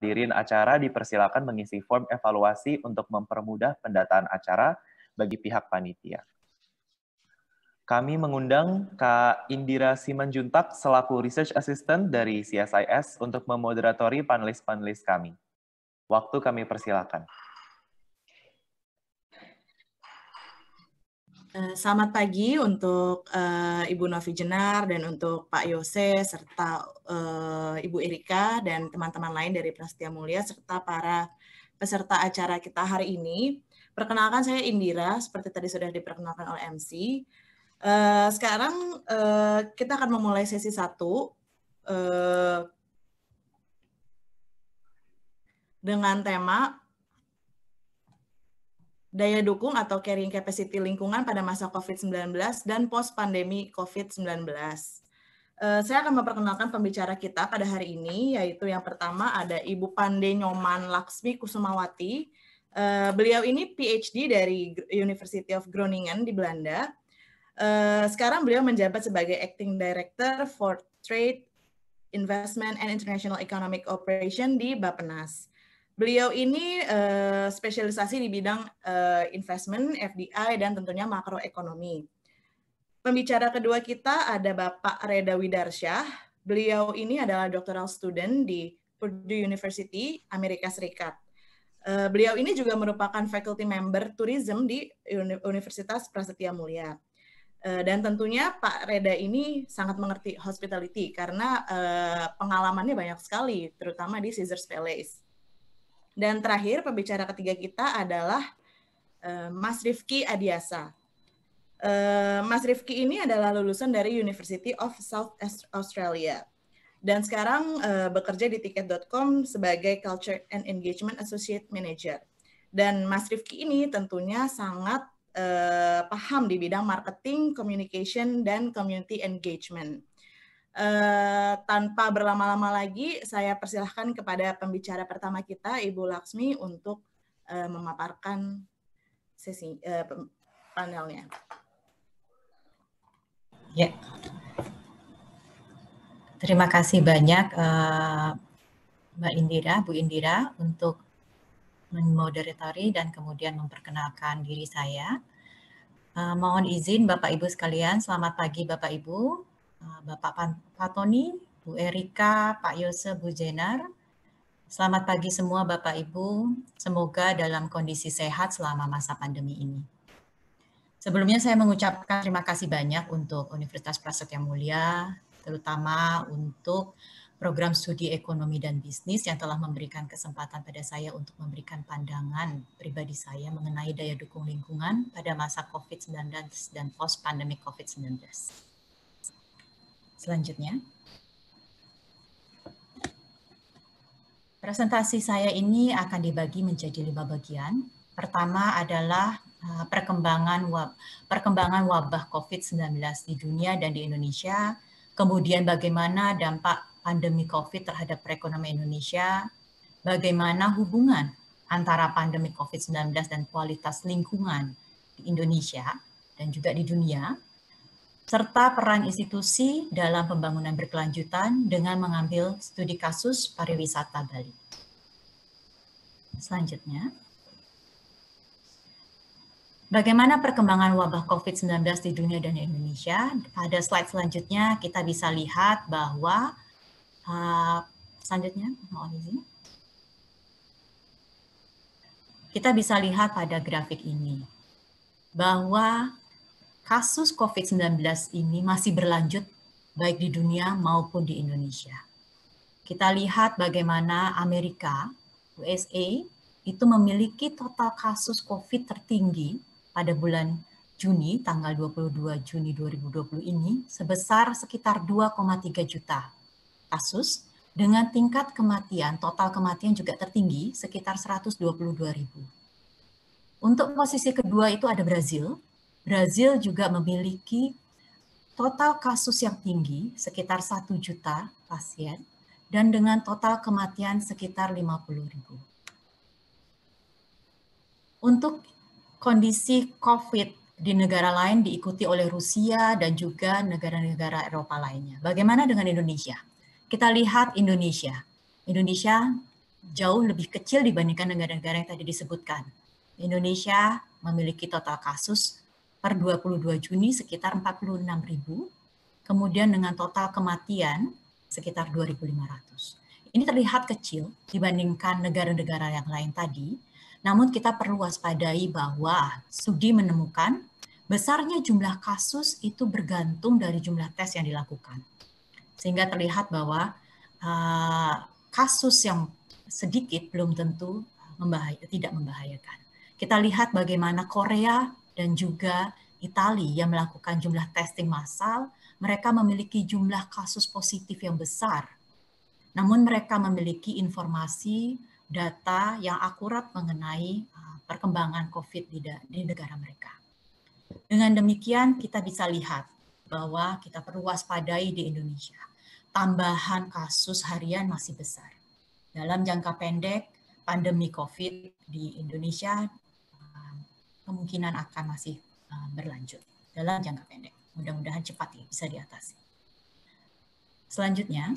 hadirin acara dipersilakan mengisi form evaluasi untuk mempermudah pendataan acara bagi pihak panitia. Kami mengundang Kak Indira Simanjuntak selaku Research Assistant dari CSIS untuk memoderatori panelis-panelis kami. Waktu kami persilakan. Selamat pagi untuk Ibu Novi Jenar dan untuk Pak Yose serta Ibu Erika dan teman-teman lain dari Prasetya Mulia serta para peserta acara kita hari ini. Perkenalkan, saya Indira, seperti tadi sudah diperkenalkan oleh MC. Sekarang kita akan memulai sesi 1 dengan tema daya dukung atau carrying capacity lingkungan pada masa COVID-19 dan post-pandemi COVID-19. Saya akan memperkenalkan pembicara kita pada hari ini, yaitu yang pertama ada Ibu Pande Nyoman Laksmi Kusumawati. Beliau ini PhD dari University of Groningen di Belanda. Sekarang beliau menjabat sebagai Acting Director for Trade, Investment, and International Economic Operation di Bappenas. Beliau ini spesialisasi di bidang investment, FDI, dan tentunya makroekonomi. Pembicara kedua kita ada Bapak Reda Widarsyah. Beliau ini adalah doctoral student di Purdue University, Amerika Serikat. Beliau ini juga merupakan faculty member tourism di Universitas Prasetya Mulia. Dan tentunya Pak Reda ini sangat mengerti hospitality karena pengalamannya banyak sekali, terutama di Caesars Palace. Dan terakhir, pembicara ketiga kita adalah Mas Rifki Adiasa. Mas Rifki ini adalah lulusan dari University of South Australia. Dan sekarang bekerja di tiket.com sebagai Culture and Engagement Associate Manager. Dan Mas Rifki ini tentunya sangat paham di bidang marketing, communication, dan community engagement. Tanpa berlama-lama lagi, saya persilahkan kepada pembicara pertama kita, Ibu Laksmi, untuk memaparkan sesi panelnya. Ya, terima kasih banyak Mbak Indira, Bu Indira, untuk memoderatori dan kemudian memperkenalkan diri saya. Mohon izin Bapak Ibu sekalian, selamat pagi Bapak Ibu. Bapak Fatoni, Bu Erika, Pak Yose, Bu Jenar. Selamat pagi semua Bapak Ibu, semoga dalam kondisi sehat selama masa pandemi ini. Sebelumnya saya mengucapkan terima kasih banyak untuk Universitas Prasetya Mulia, terutama untuk program studi ekonomi dan bisnis yang telah memberikan kesempatan pada saya untuk memberikan pandangan pribadi saya mengenai daya dukung lingkungan pada masa COVID-19 dan post-pandemic COVID-19. Selanjutnya, presentasi saya ini akan dibagi menjadi 5 bagian. Pertama adalah perkembangan wabah COVID-19 di dunia dan di Indonesia, kemudian bagaimana dampak pandemi COVID terhadap perekonomian Indonesia, bagaimana hubungan antara pandemi COVID-19 dan kualitas lingkungan di Indonesia dan juga di dunia, serta peran institusi dalam pembangunan berkelanjutan dengan mengambil studi kasus pariwisata Bali. Selanjutnya, bagaimana perkembangan wabah COVID-19 di dunia dan di Indonesia? Pada slide selanjutnya kita bisa lihat bahwa, selanjutnya, mohon izin. Kita bisa lihat pada grafik ini, bahwa kasus COVID-19 ini masih berlanjut baik di dunia maupun di Indonesia. Kita lihat bagaimana Amerika, USA, itu memiliki total kasus COVID tertinggi pada bulan Juni, tanggal 22 Juni 2020 ini, sebesar sekitar 2,3 juta kasus, dengan tingkat kematian, total kematian juga tertinggi, sekitar 122.000. Untuk posisi kedua itu ada Brazil. Brazil juga memiliki total kasus yang tinggi, sekitar 1 juta pasien, dan dengan total kematian sekitar 50.000. Untuk kondisi COVID di negara lain diikuti oleh Rusia dan juga negara-negara Eropa lainnya. Bagaimana dengan Indonesia? Kita lihat Indonesia. Indonesia jauh lebih kecil dibandingkan negara-negara yang tadi disebutkan. Indonesia memiliki total kasus per 22 Juni sekitar 46.000, kemudian dengan total kematian sekitar 2.500. Ini terlihat kecil dibandingkan negara-negara yang lain tadi, namun kita perlu waspadai bahwa studi menemukan besarnya jumlah kasus itu bergantung dari jumlah tes yang dilakukan. Sehingga terlihat bahwa kasus yang sedikit belum tentu tidak membahayakan. Kita lihat bagaimana Korea dan juga Italia yang melakukan jumlah testing massal, mereka memiliki jumlah kasus positif yang besar. Namun mereka memiliki informasi, data yang akurat mengenai perkembangan COVID di negara mereka. Dengan demikian kita bisa lihat bahwa kita perlu waspadai di Indonesia. Tambahan kasus harian masih besar. Dalam jangka pendek, pandemi COVID di Indonesia kemungkinan akan masih berlanjut dalam jangka pendek. Mudah-mudahan cepat ya bisa diatasi. Selanjutnya,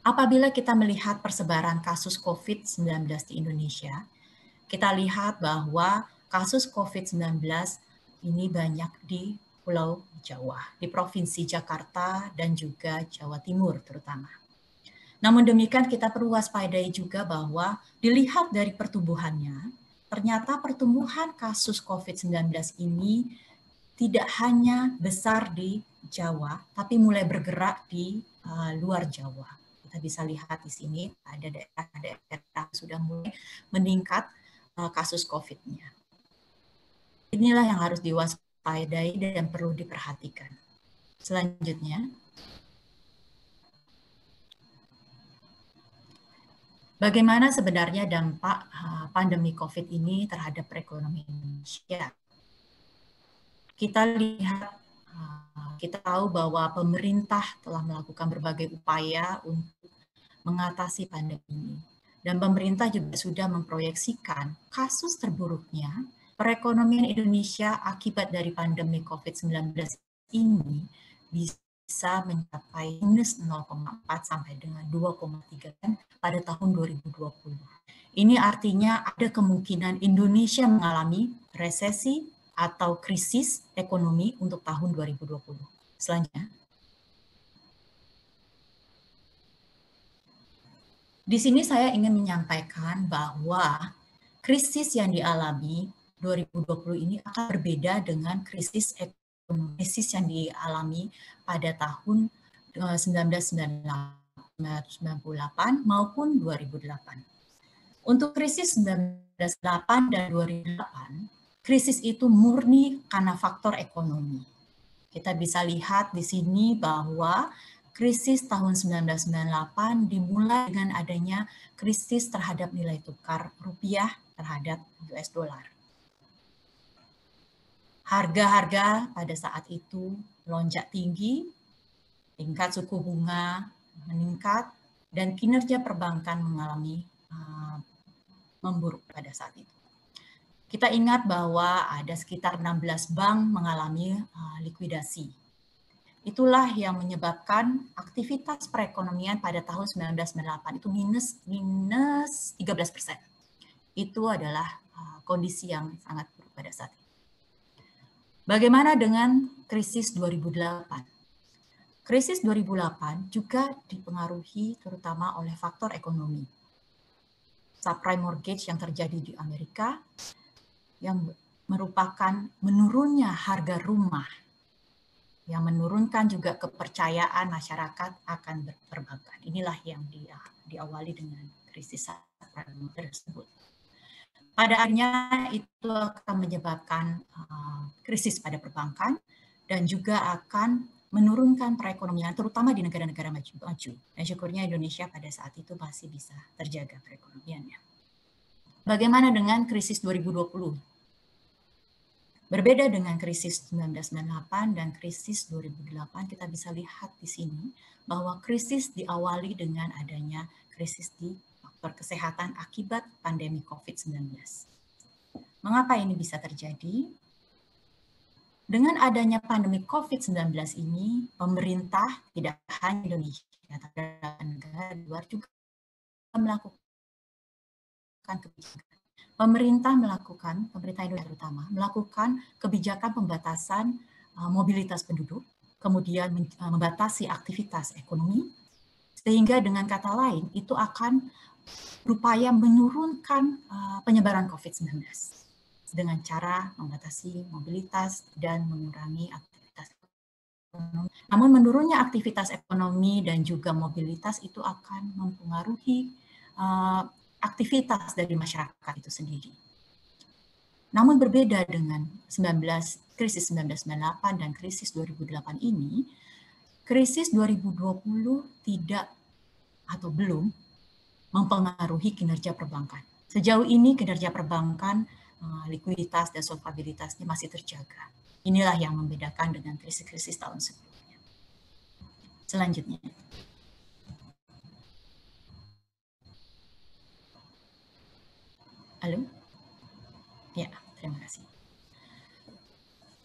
apabila kita melihat persebaran kasus COVID-19 di Indonesia, kita lihat bahwa kasus COVID-19 ini banyak di Pulau Jawa, di Provinsi Jakarta dan juga Jawa Timur terutama. Namun demikian kita perlu waspadai juga bahwa dilihat dari pertumbuhannya, ternyata pertumbuhan kasus COVID-19 ini tidak hanya besar di Jawa, tapi mulai bergerak di luar Jawa. Kita bisa lihat di sini ada daerah-daerah sudah mulai meningkat kasus COVID-nya. Inilah yang harus diwaspadai dan perlu diperhatikan. Selanjutnya, bagaimana sebenarnya dampak pandemi COVID ini terhadap perekonomian Indonesia? Kita lihat, kita tahu bahwa pemerintah telah melakukan berbagai upaya untuk mengatasi pandemi ini. Dan pemerintah juga sudah memproyeksikan kasus terburuknya perekonomian Indonesia akibat dari pandemi COVID-19 ini bisa mencapai minus 0,4 sampai dengan 2,3 pada tahun 2020. Ini artinya ada kemungkinan Indonesia mengalami resesi atau krisis ekonomi untuk tahun 2020. Selanjutnya. Di sini saya ingin menyampaikan bahwa krisis yang dialami 2020 ini akan berbeda dengan krisis ekonomi, krisis yang dialami pada tahun 1998 maupun 2008. Untuk krisis 1998 dan 2008, krisis itu murni karena faktor ekonomi. Kita bisa lihat di sini bahwa krisis tahun 1998 dimulai dengan adanya krisis terhadap nilai tukar rupiah terhadap US dollar. Harga-harga pada saat itu melonjak tinggi, tingkat suku bunga meningkat, dan kinerja perbankan mengalami memburuk pada saat itu. Kita ingat bahwa ada sekitar 16 bank mengalami likuidasi. Itulah yang menyebabkan aktivitas perekonomian pada tahun 1998 itu minus 13%. Itu adalah kondisi yang sangat buruk pada saat itu. Bagaimana dengan krisis 2008? Krisis 2008 juga dipengaruhi terutama oleh faktor ekonomi. Subprime mortgage yang terjadi di Amerika yang merupakan menurunnya harga rumah, yang menurunkan juga kepercayaan masyarakat akan perbankan. Inilah yang diawali dengan krisis subprime tersebut. Pada akhirnya itu akan menyebabkan krisis pada perbankan dan juga akan menurunkan perekonomian, terutama di negara-negara maju. Dan syukurnya Indonesia pada saat itu masih bisa terjaga perekonomiannya. Bagaimana dengan krisis 2020? Berbeda dengan krisis 1998 dan krisis 2008, kita bisa lihat di sini bahwa krisis diawali dengan adanya krisis di faktor kesehatan akibat pandemi COVID-19. Mengapa ini bisa terjadi? Dengan adanya pandemi COVID-19 ini, pemerintah tidak hanya Indonesia, negara luar juga melakukan kebijakan. Pemerintah Indonesia terutama melakukan kebijakan pembatasan mobilitas penduduk, kemudian membatasi aktivitas ekonomi, sehingga dengan kata lain itu akan berupaya menurunkan penyebaran COVID-19 dengan cara membatasi mobilitas dan mengurangi aktivitas ekonomi. Namun menurunnya aktivitas ekonomi dan juga mobilitas itu akan mempengaruhi aktivitas dari masyarakat itu sendiri. Namun berbeda dengan krisis 1998 dan krisis 2008 ini, krisis 2020 tidak atau belum mempengaruhi kinerja perbankan. Sejauh ini kinerja perbankan, likuiditas dan solvabilitasnya masih terjaga. Inilah yang membedakan dengan krisis-krisis tahun sebelumnya. Selanjutnya. Halo? Ya, terima kasih.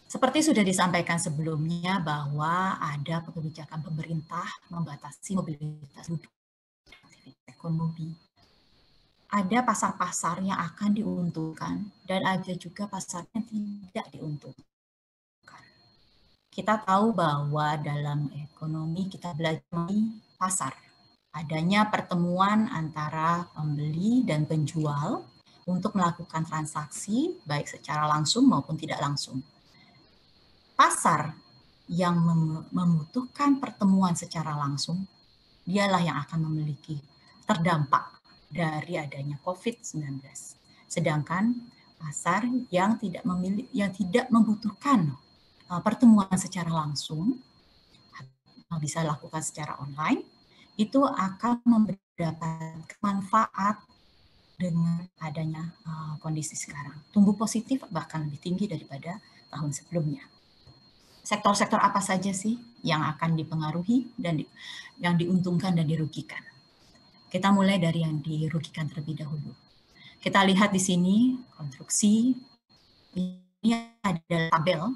Seperti sudah disampaikan sebelumnya bahwa ada kebijakan pemerintah membatasi mobilitas penduduk, aktivitas ekonomi. Ada pasar-pasar yang akan diuntungkan dan ada juga pasar yang tidak diuntungkan. Kita tahu bahwa dalam ekonomi kita belajar pasar. Adanya pertemuan antara pembeli dan penjual untuk melakukan transaksi baik secara langsung maupun tidak langsung. Pasar yang membutuhkan pertemuan secara langsung, dialah yang akan memiliki terdampak dari adanya COVID-19. Sedangkan pasar yang tidak membutuhkan pertemuan secara langsung, bisa dilakukan secara online, itu akan mendapat manfaat dengan adanya kondisi sekarang. Tumbuh positif bahkan lebih tinggi daripada tahun sebelumnya. Sektor-sektor apa saja sih yang akan dipengaruhi dan yang diuntungkan dan dirugikan? Kita mulai dari yang dirugikan terlebih dahulu. Kita lihat di sini konstruksi, ini adalah tabel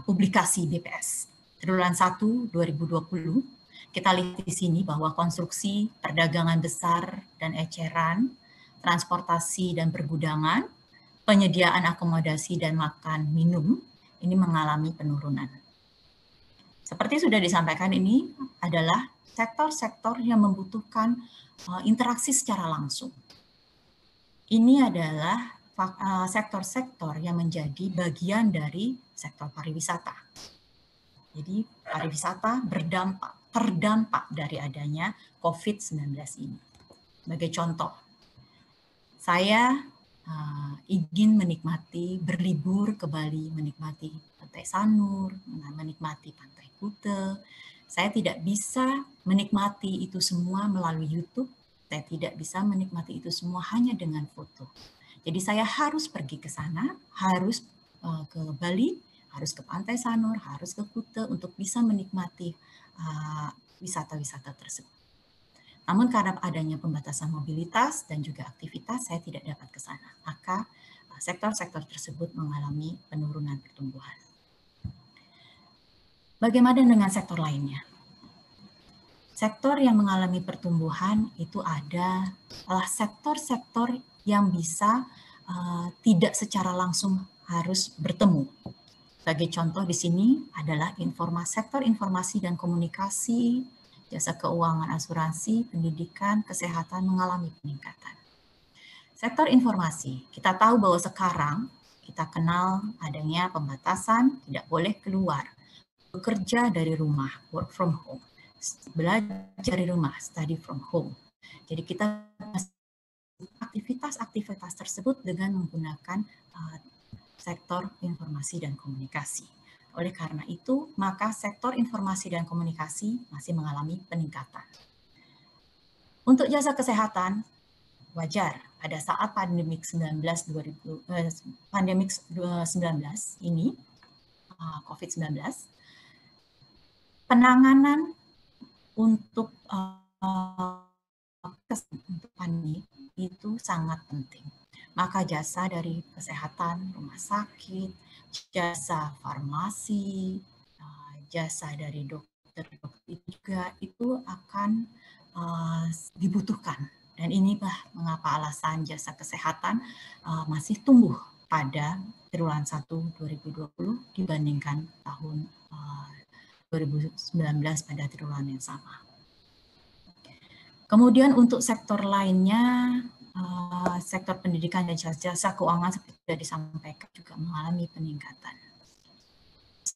publikasi BPS. Triwulan 1 2020, kita lihat di sini bahwa konstruksi, perdagangan besar dan eceran, transportasi dan pergudangan, penyediaan akomodasi dan makan minum, ini mengalami penurunan. Seperti sudah disampaikan, ini adalah sektor-sektor yang membutuhkan interaksi secara langsung. Ini adalah sektor-sektor yang menjadi bagian dari sektor pariwisata. Jadi pariwisata terdampak dari adanya COVID-19 ini. Sebagai contoh, saya ingin berlibur ke Bali, menikmati Pantai Sanur, menikmati Pantai Kuta. Saya tidak bisa menikmati itu semua melalui YouTube. Saya tidak bisa menikmati itu semua hanya dengan foto. Jadi saya harus pergi ke sana, harus ke Bali, harus ke Pantai Sanur, harus ke Kuta untuk bisa menikmati wisata-wisata tersebut. Namun karena adanya pembatasan mobilitas dan juga aktivitas, saya tidak dapat ke sana. Maka sektor-sektor tersebut mengalami penurunan pertumbuhan. Bagaimana dengan sektor lainnya? Sektor yang mengalami pertumbuhan itu adalah sektor-sektor yang bisa tidak secara langsung harus bertemu. Sebagai contoh di sini adalah sektor informasi dan komunikasi, jasa keuangan, asuransi, pendidikan, kesehatan mengalami peningkatan. Sektor informasi, kita tahu bahwa sekarang kita kenal adanya pembatasan, tidak boleh keluar, bekerja dari rumah, work from home, belajar dari rumah, study from home. Jadi kita aktivitas-aktivitas tersebut dengan menggunakan sektor informasi dan komunikasi. Oleh karena itu, maka sektor informasi dan komunikasi masih mengalami peningkatan. Untuk jasa kesehatan, wajar pada saat pandemik 19 ini, COVID-19, penanganan untuk pandemi itu sangat penting. Maka jasa dari kesehatan, rumah sakit, jasa farmasi, jasa dari dokter itu juga itu akan dibutuhkan. Dan inilah mengapa alasan jasa kesehatan masih tumbuh pada triwulan 1 2020 dibandingkan tahun 2019 pada triwulan yang sama. Kemudian untuk sektor lainnya, sektor pendidikan dan jasa keuangan seperti sudah disampaikan juga mengalami peningkatan.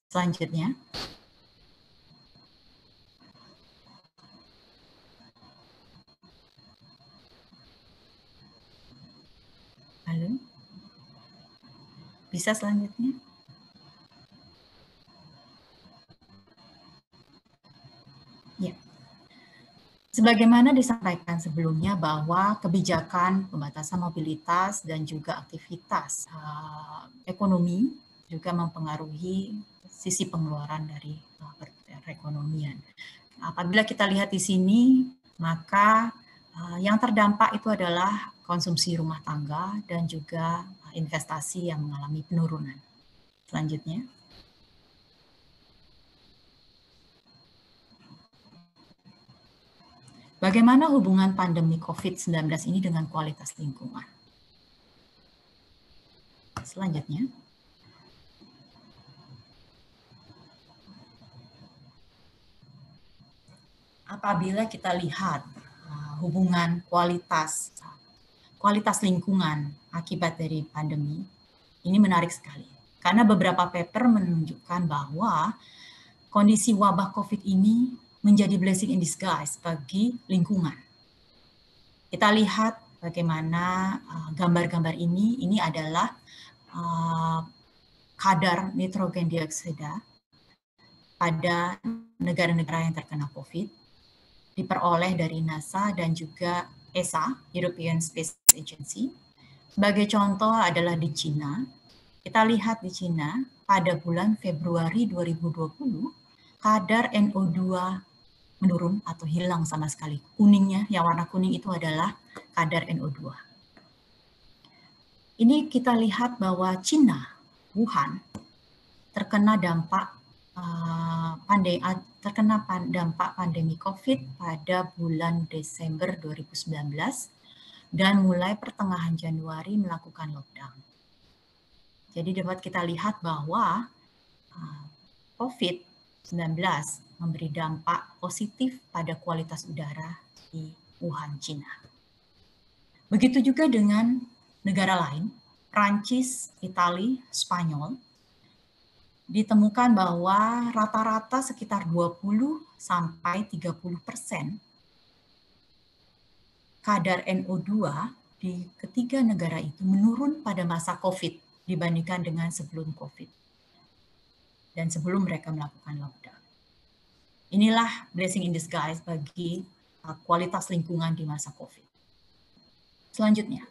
Selanjutnya, halo, bisa selanjutnya? Ya. Sebagaimana disampaikan sebelumnya bahwa kebijakan pembatasan mobilitas dan juga aktivitas ekonomi juga mempengaruhi sisi pengeluaran dari perekonomian. Apabila kita lihat di sini, maka yang terdampak itu adalah konsumsi rumah tangga dan juga investasi yang mengalami penurunan. Selanjutnya. Bagaimana hubungan pandemi COVID-19 ini dengan kualitas lingkungan? Selanjutnya. Apabila kita lihat hubungan kualitas lingkungan akibat dari pandemi, ini menarik sekali. Karena beberapa paper menunjukkan bahwa kondisi wabah COVID ini menjadi blessing in disguise bagi lingkungan. Kita lihat bagaimana gambar-gambar ini adalah kadar nitrogen dioksida pada negara-negara yang terkena COVID, diperoleh dari NASA dan juga ESA, European Space Agency. Sebagai contoh adalah di Cina. Kita lihat di Cina pada bulan Februari 2020, kadar NO2 menurun atau hilang sama sekali. Kuningnya, yang warna kuning itu adalah kadar NO2. Ini kita lihat bahwa Cina, Wuhan, terkena dampak pandemi COVID pada bulan Desember 2019 dan mulai pertengahan Januari melakukan lockdown. Jadi dapat kita lihat bahwa COVID-19 memberi dampak positif pada kualitas udara di Wuhan, Cina. Begitu juga dengan negara lain, Prancis, Italia, Spanyol, ditemukan bahwa rata-rata sekitar 20-30% kadar NO2 di ketiga negara itu menurun pada masa COVID dibandingkan dengan sebelum COVID dan sebelum mereka melakukan lockdown. Inilah blessing in disguise bagi kualitas lingkungan di masa COVID. Selanjutnya.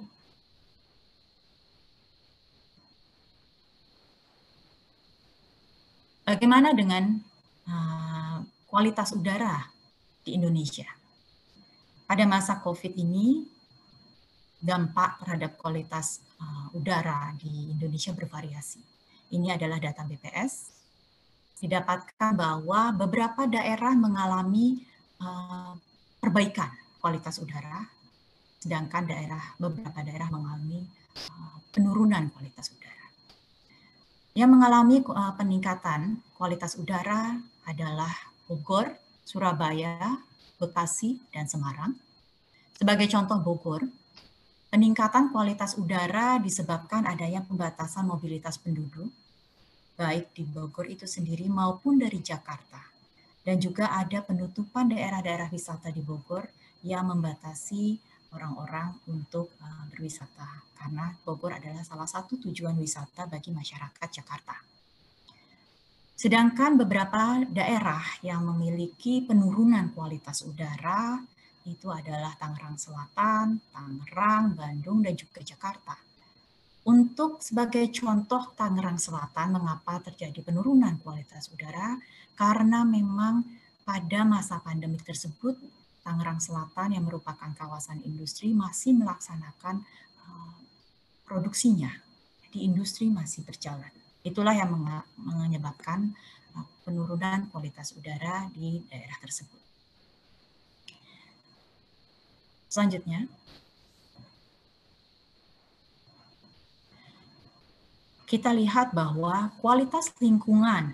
Bagaimana dengan kualitas udara di Indonesia? Pada masa COVID ini, dampak terhadap kualitas udara di Indonesia bervariasi. Ini adalah data BPS. Didapatkan bahwa beberapa daerah mengalami perbaikan kualitas udara, sedangkan beberapa daerah mengalami penurunan kualitas udara. Yang mengalami peningkatan kualitas udara adalah Bogor, Surabaya, Bekasi, dan Semarang. Sebagai contoh Bogor, peningkatan kualitas udara disebabkan adanya pembatasan mobilitas penduduk, baik di Bogor itu sendiri maupun dari Jakarta. Dan juga ada penutupan daerah-daerah wisata di Bogor yang membatasi orang-orang untuk berwisata. Karena Bogor adalah salah satu tujuan wisata bagi masyarakat Jakarta. Sedangkan beberapa daerah yang memiliki penurunan kualitas udara itu adalah Tangerang Selatan, Tangerang, Bandung, dan juga Jakarta. Untuk sebagai contoh Tangerang Selatan, mengapa terjadi penurunan kualitas udara? Karena memang pada masa pandemi tersebut, Tangerang Selatan yang merupakan kawasan industri masih melaksanakan produksinya. Di industri masih berjalan. Itulah yang menyebabkan penurunan kualitas udara di daerah tersebut. Selanjutnya, kita lihat bahwa kualitas lingkungan,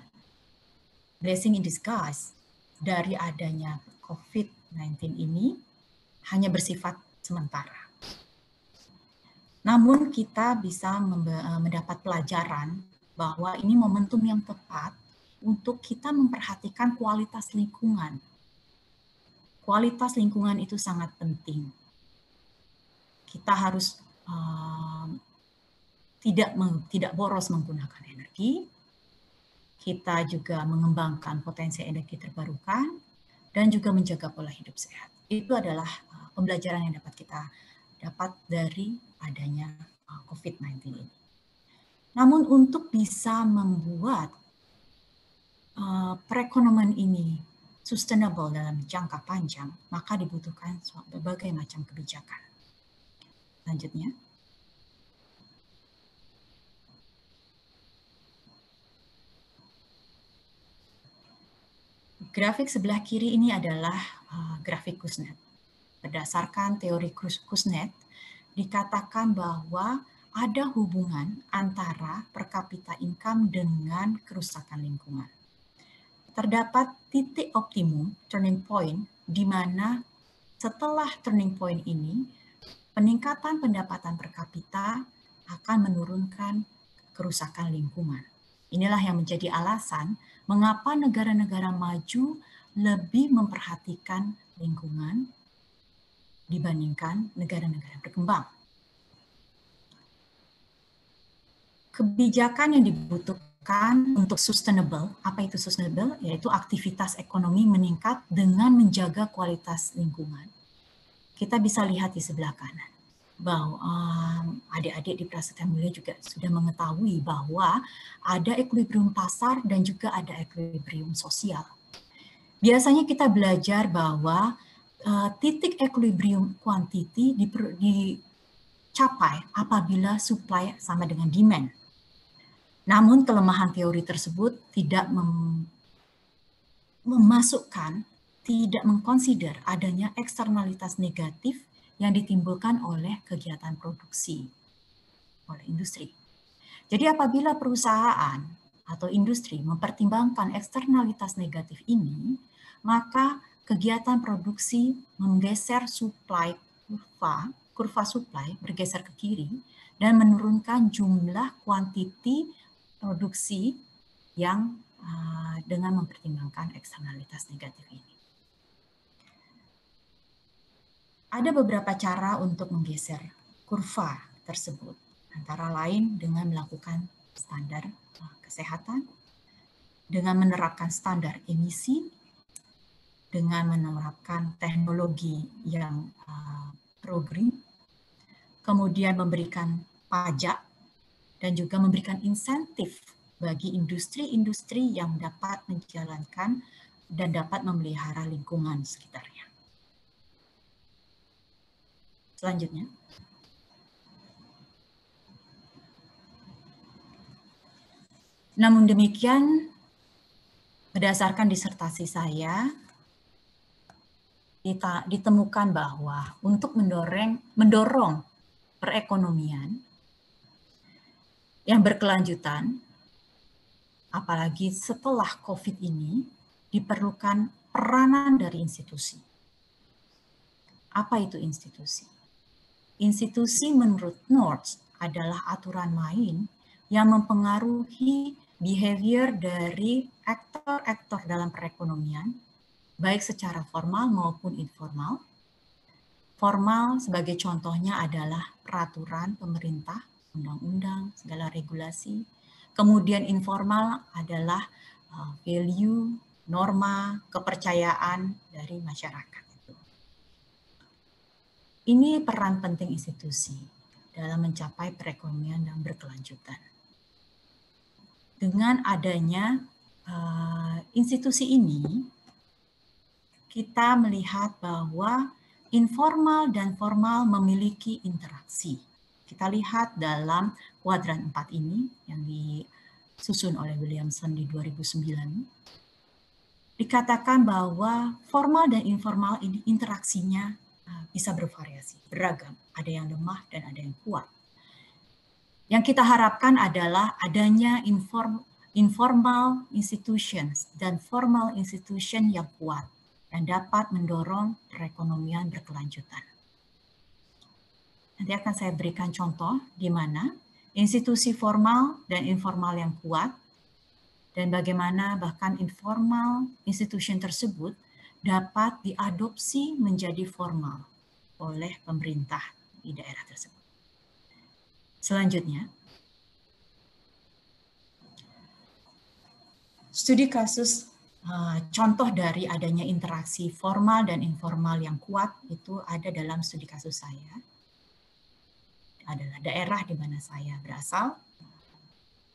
blessing in disguise, dari adanya COVID-19 ini hanya bersifat sementara. Namun kita bisa mendapat pelajaran bahwa ini momentum yang tepat untuk kita memperhatikan kualitas lingkungan. Kualitas lingkungan itu sangat penting. Kita harus tidak boros menggunakan energi. Kita juga mengembangkan potensi energi terbarukan dan juga menjaga pola hidup sehat. Itu adalah pembelajaran yang dapat kita dapat dari adanya COVID-19 ini. Namun untuk bisa membuat perekonomian ini sustainable dalam jangka panjang, maka dibutuhkan berbagai macam kebijakan. Selanjutnya. Grafik sebelah kiri ini adalah grafik Kuznets. Berdasarkan teori Kuznets, dikatakan bahwa ada hubungan antara per kapita income dengan kerusakan lingkungan. Terdapat titik optimum, turning point, di mana setelah turning point ini, peningkatan pendapatan per kapita akan menurunkan kerusakan lingkungan. Inilah yang menjadi alasan mengapa negara-negara maju lebih memperhatikan lingkungan dibandingkan negara-negara berkembang. Kebijakan yang dibutuhkan untuk sustainable, apa itu sustainable? Yaitu aktivitas ekonomi meningkat dengan menjaga kualitas lingkungan. Kita bisa lihat di sebelah kanan bahwa adik-adik di Prasetya Mulia juga sudah mengetahui bahwa ada equilibrium pasar dan juga ada equilibrium sosial. Biasanya kita belajar bahwa titik equilibrium quantity dicapai apabila supply sama dengan demand. Namun kelemahan teori tersebut tidak memasukkan, tidak mengconsider adanya eksternalitas negatif yang ditimbulkan oleh kegiatan produksi oleh industri. Jadi apabila perusahaan atau industri mempertimbangkan eksternalitas negatif ini, maka kegiatan produksi menggeser supply kurva supply bergeser ke kiri dan menurunkan jumlah kuantiti produksi yang dengan mempertimbangkan eksternalitas negatif ini. Ada beberapa cara untuk menggeser kurva tersebut, antara lain dengan melakukan standar kesehatan, dengan menerapkan standar emisi, dengan menerapkan teknologi yang pro-green, kemudian memberikan pajak, dan juga memberikan insentif bagi industri-industri yang dapat menjalankan dan dapat memelihara lingkungan sekitarnya. Selanjutnya. Namun demikian, berdasarkan disertasi saya, ditemukan bahwa untuk mendorong perekonomian yang berkelanjutan, apalagi setelah COVID ini, diperlukan peranan dari institusi. Apa itu institusi? Institusi menurut North adalah aturan main yang mempengaruhi behavior dari aktor-aktor dalam perekonomian, baik secara formal maupun informal. Formal sebagai contohnya adalah peraturan pemerintah, undang-undang, segala regulasi. Kemudian informal adalah value, norma, kepercayaan dari masyarakat. Ini peran penting institusi dalam mencapai perekonomian yang berkelanjutan. Dengan adanya institusi ini, kita melihat bahwa informal dan formal memiliki interaksi. Kita lihat dalam kuadran 4 ini yang disusun oleh Williamson di 2009. Dikatakan bahwa formal dan informal ini interaksinya bisa bervariasi, beragam. Ada yang lemah dan ada yang kuat. Yang kita harapkan adalah adanya informal institutions dan formal institution yang kuat yang dapat mendorong perekonomian berkelanjutan. Nanti akan saya berikan contoh di mana institusi formal dan informal yang kuat dan bagaimana bahkan informal institution tersebut dapat diadopsi menjadi formal oleh pemerintah di daerah tersebut. Selanjutnya, studi kasus contoh dari adanya interaksi formal dan informal yang kuat itu ada dalam studi kasus saya. Adalah daerah di mana saya berasal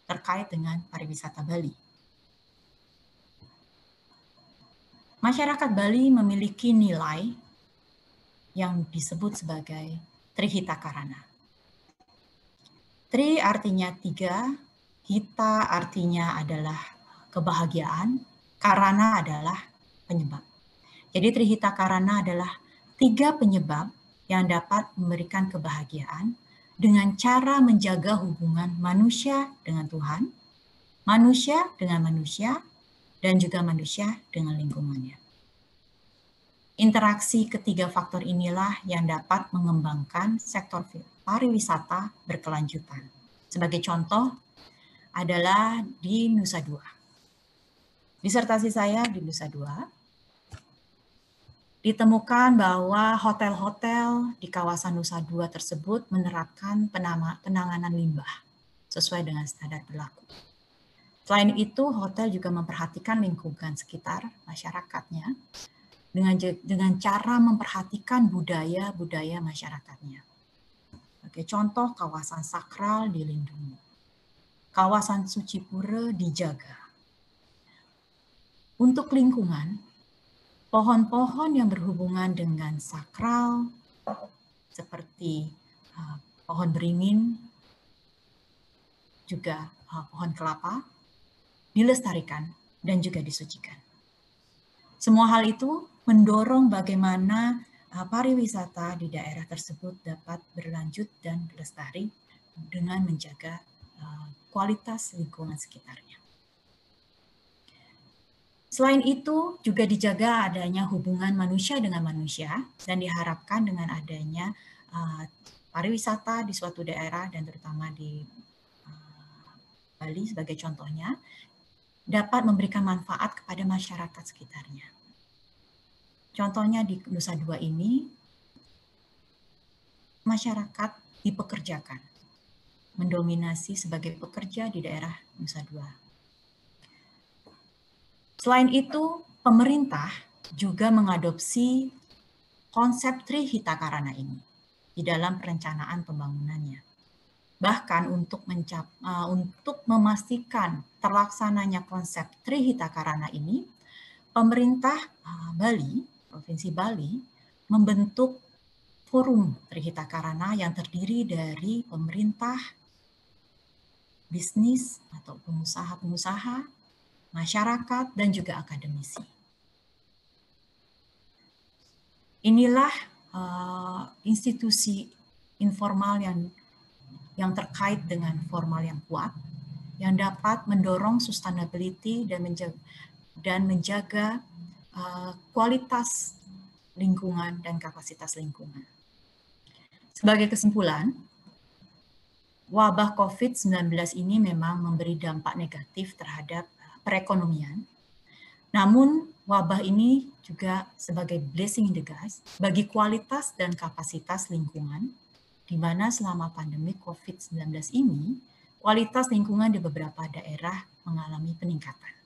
terkait dengan pariwisata Bali. Masyarakat Bali memiliki nilai yang disebut sebagai Trihita Karana. Tri artinya 3, hita artinya adalah kebahagiaan, karana adalah penyebab. Jadi Trihita Karana adalah 3 penyebab yang dapat memberikan kebahagiaan dengan cara menjaga hubungan manusia dengan Tuhan, manusia dengan manusia, dan juga manusia dengan lingkungannya. Interaksi ketiga faktor inilah yang dapat mengembangkan sektor pariwisata berkelanjutan. Sebagai contoh adalah di Nusa Dua. Disertasi saya di Nusa Dua, ditemukan bahwa hotel-hotel di kawasan Nusa Dua tersebut menerapkan penanganan limbah sesuai dengan standar berlaku. Selain itu, hotel juga memperhatikan lingkungan sekitar masyarakatnya dengan cara memperhatikan budaya-budaya masyarakatnya. Oke, contoh kawasan sakral dilindungi, kawasan suci pura dijaga. Untuk lingkungan, pohon-pohon yang berhubungan dengan sakral seperti pohon beringin, juga pohon kelapa, dilestarikan dan juga disucikan. Semua hal itu mendorong bagaimana pariwisata di daerah tersebut dapat berlanjut dan berlestari dengan menjaga kualitas lingkungan sekitarnya. Selain itu juga dijaga adanya hubungan manusia dengan manusia dan diharapkan dengan adanya pariwisata di suatu daerah dan terutama di Bali sebagai contohnya dapat memberikan manfaat kepada masyarakat sekitarnya. Contohnya di Nusa Dua ini, masyarakat dipekerjakan, mendominasi sebagai pekerja di daerah Nusa Dua. Selain itu, pemerintah juga mengadopsi konsep Trihita Karana ini di dalam perencanaan pembangunannya. Bahkan untuk memastikan terlaksananya konsep Trihita Karana ini, pemerintah Bali, Provinsi Bali, membentuk forum Trihita Karana yang terdiri dari pemerintah, bisnis atau pengusaha-pengusaha, masyarakat, dan juga akademisi. Inilah institusi informal yang terkait dengan formal yang kuat, yang dapat mendorong sustainability dan menjaga kualitas lingkungan dan kapasitas lingkungan. Sebagai kesimpulan, wabah COVID-19 ini memang memberi dampak negatif terhadap perekonomian. Namun, wabah ini juga sebagai blessing in disguise bagi kualitas dan kapasitas lingkungan, di mana selama pandemi COVID-19 ini, kualitas lingkungan di beberapa daerah mengalami peningkatan.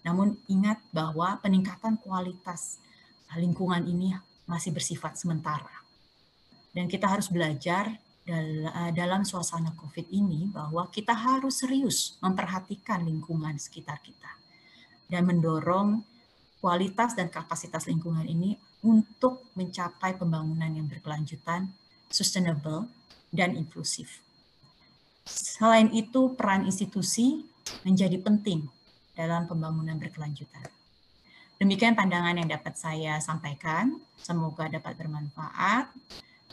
Namun ingat bahwa peningkatan kualitas lingkungan ini masih bersifat sementara. Dan kita harus belajar dalam suasana COVID ini bahwa kita harus serius memperhatikan lingkungan sekitar kita dan mendorong kualitas dan kapasitas lingkungan ini untuk mencapai pembangunan yang berkelanjutan, sustainable, dan inklusif. Selain itu, peran institusi menjadi penting dalam pembangunan berkelanjutan. Demikian pandangan yang dapat saya sampaikan. Semoga dapat bermanfaat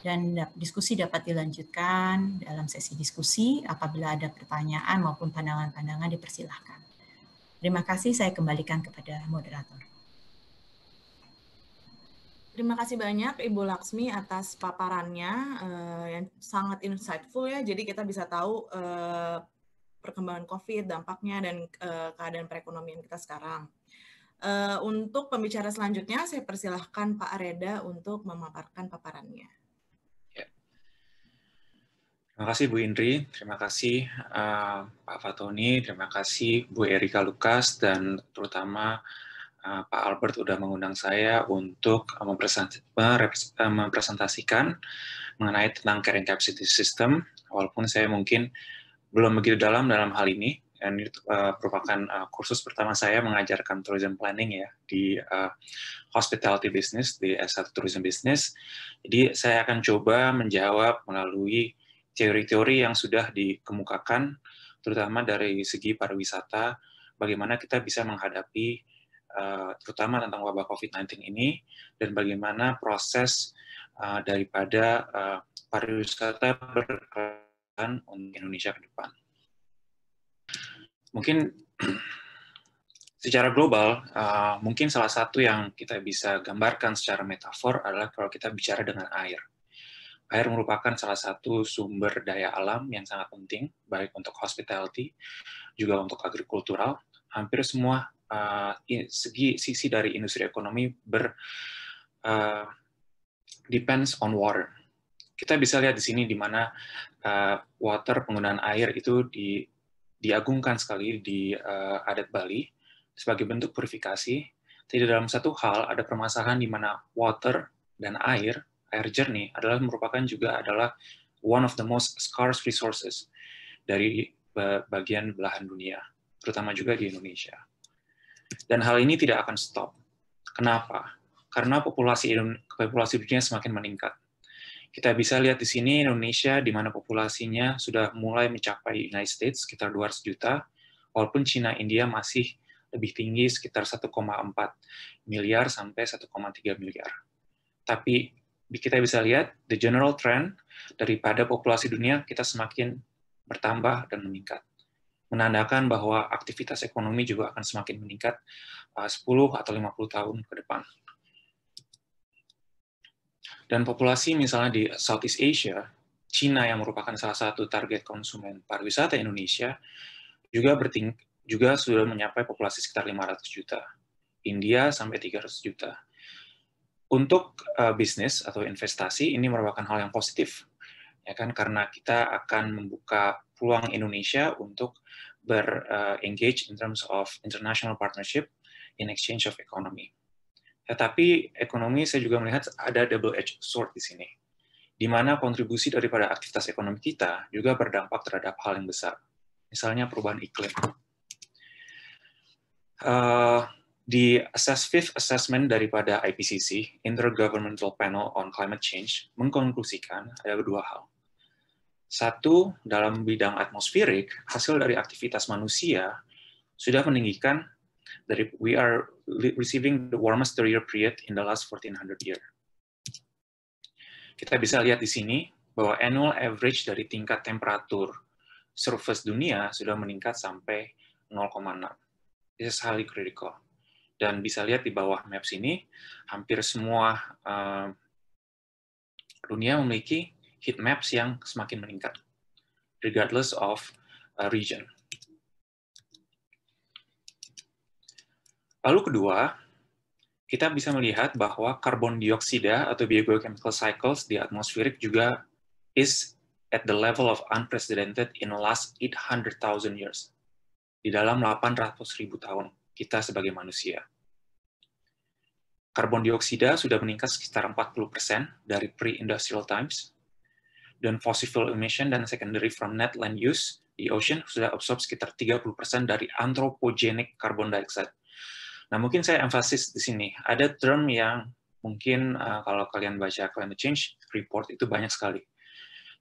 dan diskusi dapat dilanjutkan dalam sesi diskusi. Apabila ada pertanyaan maupun pandangan-pandangan dipersilahkan. Terima kasih, saya kembalikan kepada moderator. Terima kasih banyak Ibu Laksmi atas paparannya yang sangat insightful ya. Jadi kita bisa tahu perkembangan COVID, dampaknya, dan keadaan perekonomian kita sekarang. Untuk pembicara selanjutnya, saya persilahkan Pak Reda untuk memaparkan paparannya. Ya. Terima kasih Bu Indri, terima kasih Pak Fatoni, terima kasih Bu Erika Lukas, dan terutama Pak Albert udah mengundang saya untuk mempresentasikan mengenai tentang carrying capacity system, walaupun saya mungkin belum begitu dalam hal ini. Ini merupakan kursus pertama saya mengajarkan tourism planning ya di hospitality business, di S1 Tourism Business. Jadi saya akan coba menjawab melalui teori-teori yang sudah dikemukakan, terutama dari segi pariwisata, bagaimana kita bisa menghadapi terutama tentang wabah COVID-19 ini, dan bagaimana proses daripada pariwisata berkelanjutan untuk Indonesia ke depan. Mungkin secara global, mungkin salah satu yang kita bisa gambarkan secara metafor adalah kalau kita bicara dengan air. Air merupakan salah satu sumber daya alam yang sangat penting, baik untuk hospitality, juga untuk agrikultural. Hampir semua sisi dari industri ekonomi depends on water. Kita bisa lihat di sini di mana penggunaan air itu diagungkan sekali di adat Bali sebagai bentuk purifikasi. Tidak dalam satu hal ada permasalahan di mana water dan air jernih merupakan one of the most scarce resources dari bagian belahan dunia, terutama juga di Indonesia. Dan hal ini tidak akan stop. Kenapa? Karena populasi dunia semakin meningkat. Kita bisa lihat di sini Indonesia, di mana populasinya sudah mulai mencapai United States, sekitar 200 juta, walaupun China, India masih lebih tinggi, sekitar 1,4 miliar sampai 1,3 miliar. Tapi kita bisa lihat, the general trend daripada populasi dunia, kita semakin bertambah dan meningkat. Menandakan bahwa aktivitas ekonomi juga akan semakin meningkat 10 atau 50 tahun ke depan. Dan populasi misalnya di Southeast Asia, China yang merupakan salah satu target konsumen pariwisata Indonesia, juga sudah mencapai populasi sekitar 500 juta. India sampai 300 juta. Untuk bisnis atau investasi, ini merupakan hal yang positif. Ya kan, karena kita akan membuka peluang Indonesia untuk engage in terms of international partnership in exchange of economy. Tetapi ekonomi saya juga melihat ada double-edged sword di sini, di mana kontribusi daripada aktivitas ekonomi kita juga berdampak terhadap hal yang besar, misalnya perubahan iklim. Di fifth assessment daripada IPCC, Intergovernmental Panel on Climate Change, mengkonklusikan ada dua hal. Satu, dalam bidang atmosferik, hasil dari aktivitas manusia sudah meninggikan we are receiving the warmest 30-year period in the last 1400 years. Kita bisa lihat di sini bahwa annual average dari tingkat temperatur surface dunia sudah meningkat sampai 0,6. This is highly critical. Dan bisa lihat di bawah maps ini, hampir semua dunia memiliki heat maps yang semakin meningkat, regardless of region. Lalu kedua, kita bisa melihat bahwa karbon dioksida atau biochemical cycles di atmosferik juga is at the level of unprecedented in the last 800,000 years. Di dalam 800.000 tahun kita sebagai manusia. Karbon dioksida sudah meningkat sekitar 40% dari pre-industrial times, dan fossil fuel emission dan secondary from net land use di ocean sudah absorb sekitar 30% dari anthropogenic carbon dioxide. Nah, mungkin saya emphasis di sini. Ada term yang mungkin kalau kalian baca climate change report itu banyak sekali.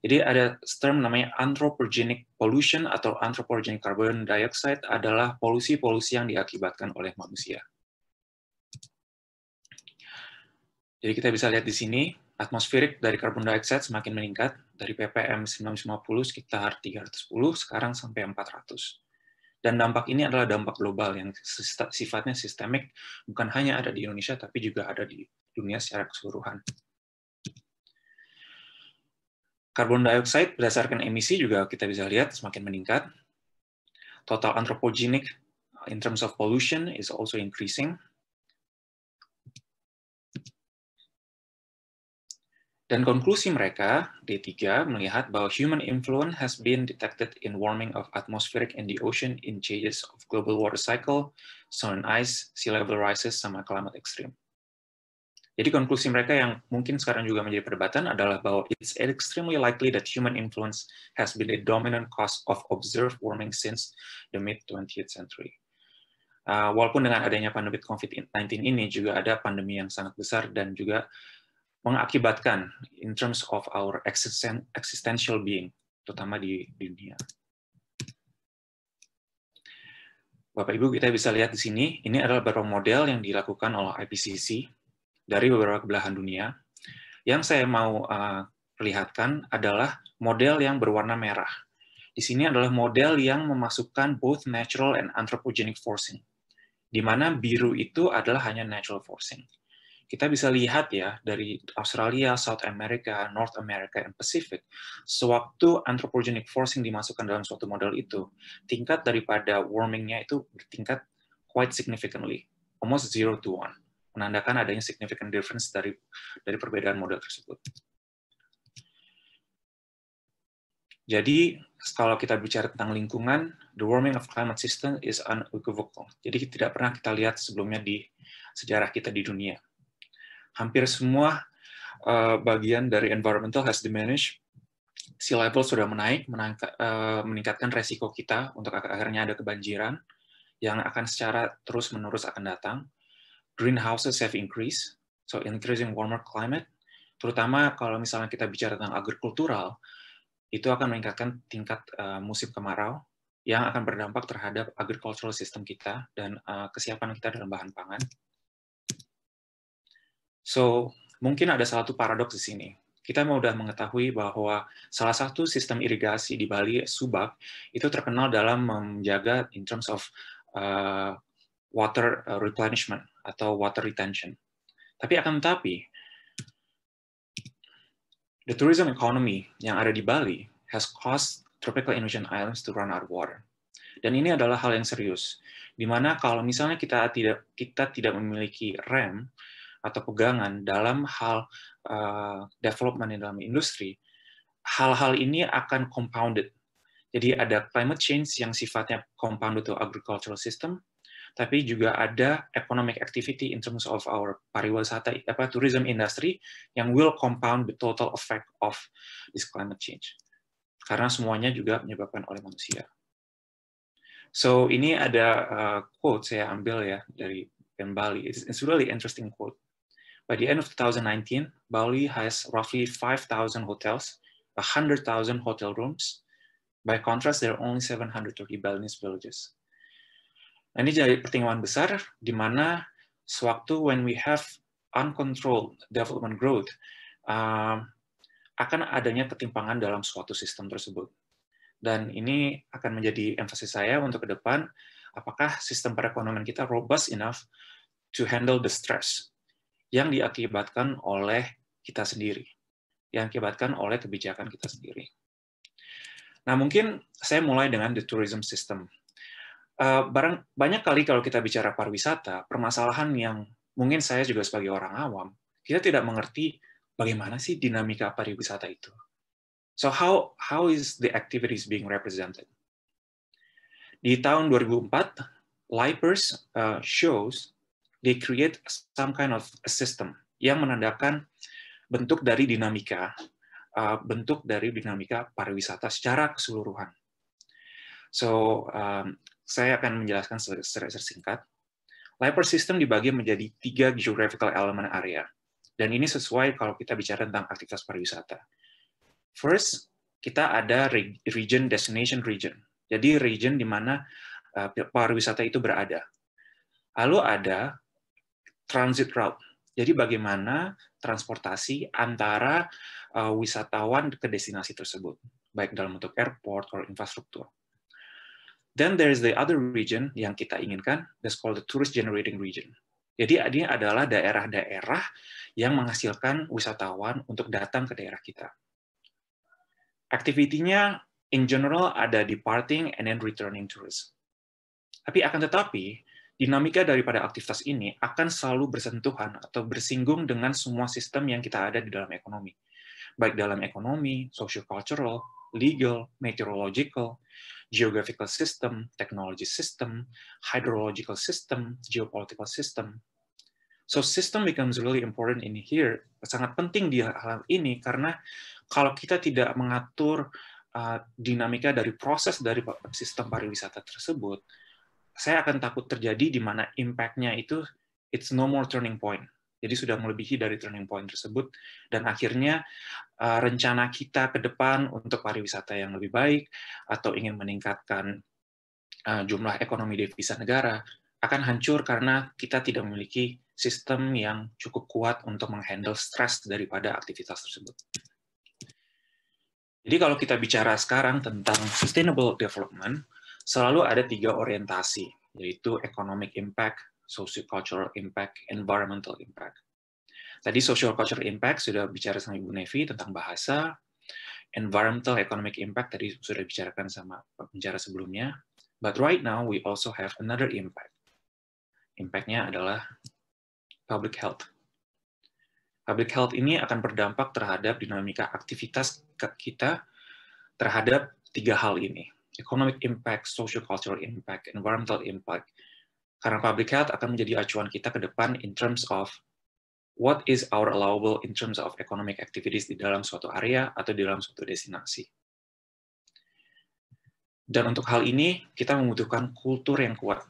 Jadi ada term namanya anthropogenic pollution atau anthropogenic carbon dioxide adalah polusi-polusi yang diakibatkan oleh manusia. Jadi kita bisa lihat di sini, atmosferik dari karbon dioksida semakin meningkat, dari ppm 950 sekitar 310, sekarang sampai 400. Dan dampak ini adalah dampak global yang sifatnya sistemik, bukan hanya ada di Indonesia, tapi juga ada di dunia secara keseluruhan. Karbon dioksida berdasarkan emisi juga kita bisa lihat semakin meningkat. Total anthropogenic in terms of pollution is also increasing. Dan konklusi mereka, D3, melihat bahwa human influence has been detected in warming of atmospheric and the ocean in changes of global water cycle, sun and ice, sea level rises, sama climate extreme. Jadi konklusi mereka yang mungkin sekarang juga menjadi perdebatan adalah bahwa it's extremely likely that human influence has been a dominant cause of observed warming since the mid-20th century. Walaupun dengan adanya pandemi COVID-19 ini juga ada pandemi yang sangat besar dan juga mengakibatkan in terms of our existential being, terutama di dunia. Bapak Ibu, kita bisa lihat di sini, ini adalah beberapa model yang dilakukan oleh IPCC dari beberapa belahan dunia. Yang saya mau perlihatkan adalah model yang berwarna merah. Di sini adalah model yang memasukkan both natural and anthropogenic forcing, di mana biru itu adalah hanya natural forcing. Kita bisa lihat ya, dari Australia, South America, North America, and Pacific, sewaktu anthropogenic forcing dimasukkan dalam suatu model itu, tingkat daripada warming-nya itu bertingkat quite significantly, almost 0 to 1, menandakan adanya significant difference dari perbedaan model tersebut. Jadi, kalau kita bicara tentang lingkungan, the warming of climate system is unequivocal. Jadi, tidak pernah kita lihat sebelumnya di sejarah kita di dunia. Hampir semua bagian dari environmental has diminished, sea level sudah meningkatkan resiko kita untuk akhirnya ada kebanjiran yang akan secara terus-menerus akan datang. Greenhouses have increased, so increasing warmer climate, terutama kalau misalnya kita bicara tentang agrikultural, itu akan meningkatkan tingkat musim kemarau yang akan berdampak terhadap agricultural system kita dan kesiapan kita dalam bahan pangan. So, mungkin ada satu paradoks di sini. Kita sudah mengetahui bahwa salah satu sistem irigasi di Bali, Subak, itu terkenal dalam menjaga in terms of water replenishment atau water retention. Tapi the tourism economy yang ada di Bali has caused tropical Indonesian islands to run out of water. Dan ini adalah hal yang serius, di mana kalau misalnya kita tidak memiliki rem atau pegangan dalam hal development dalam industri, hal-hal ini akan compounded. Jadi ada climate change yang sifatnya compounded to agricultural system, tapi juga ada economic activity in terms of our pariwisata, tourism industry, yang will compound the total effect of this climate change. Karena semuanya juga menyebabkan oleh manusia. So ini ada quote saya ambil ya dari Ben Bali. It's really interesting quote. By the end of 2019, Bali has roughly 5,000 hotels, 100,000 hotel rooms. By contrast, there are only 730 Balinese villages. Nah, ini jadi pertimbangan besar, di mana sewaktu when we have uncontrolled development growth, akan adanya ketimpangan dalam suatu sistem tersebut. Dan ini akan menjadi emphasis saya untuk ke depan, apakah sistem perekonomian kita robust enough to handle the stress yang diakibatkan oleh kita sendiri, yang diakibatkan oleh kebijakan kita sendiri. Nah, mungkin saya mulai dengan the tourism system. Banyak kali kalau kita bicara pariwisata, permasalahan yang mungkin saya juga sebagai orang awam, kita tidak mengerti bagaimana sih dinamika pariwisata itu. So how is the activities being represented? Di tahun 2004, Lipers shows they create some kind of a system yang menandakan bentuk dari dinamika pariwisata secara keseluruhan. So, saya akan menjelaskan secara singkat. Liper system dibagi menjadi 3 geographical element area. Dan ini sesuai kalau kita bicara tentang aktivitas pariwisata. First, kita ada region, destination region. Jadi region di mana pariwisata itu berada. Lalu ada transit route. Jadi bagaimana transportasi antara wisatawan ke destinasi tersebut, baik dalam bentuk airport atau infrastruktur. Then there is the other region yang kita inginkan, that's called the tourist generating region. Jadi ini adalah daerah-daerah yang menghasilkan wisatawan untuk datang ke daerah kita. Aktivitinya in general ada departing and then returning tourists. Tapi akan tetapi, dinamika daripada aktivitas ini akan selalu bersentuhan atau bersinggung dengan semua sistem yang kita ada di dalam ekonomi. Baik dalam ekonomi, socio-cultural, legal, meteorological, geographical system, technology system, hydrological system, geopolitical system. So system becomes really important in here, sangat penting di hal ini karena kalau kita tidak mengatur dinamika dari proses dari sistem pariwisata tersebut, saya akan takut terjadi di mana impact-nya itu it's no more turning point. Jadi sudah melebihi dari turning point tersebut dan akhirnya rencana kita ke depan untuk pariwisata yang lebih baik atau ingin meningkatkan jumlah ekonomi devisa negara akan hancur karena kita tidak memiliki sistem yang cukup kuat untuk menghandle stres daripada aktivitas tersebut. Jadi kalau kita bicara sekarang tentang sustainable development, selalu ada 3 orientasi, yaitu economic impact, socio-cultural impact, environmental impact. Tadi social-cultural impact sudah bicara sama Ibu Nevi tentang bahasa, environmental economic impact tadi sudah bicarakan sama pembicara sebelumnya, but right now we also have another impact. Impact-nya adalah public health. Public health ini akan berdampak terhadap dinamika aktivitas kita terhadap 3 hal ini. Economic impact, social-cultural impact, environmental impact. Karena public health akan menjadi acuan kita ke depan in terms of what is our allowable in terms of economic activities di dalam suatu area atau di dalam suatu destinasi. Dan untuk hal ini, kita membutuhkan kultur yang kuat.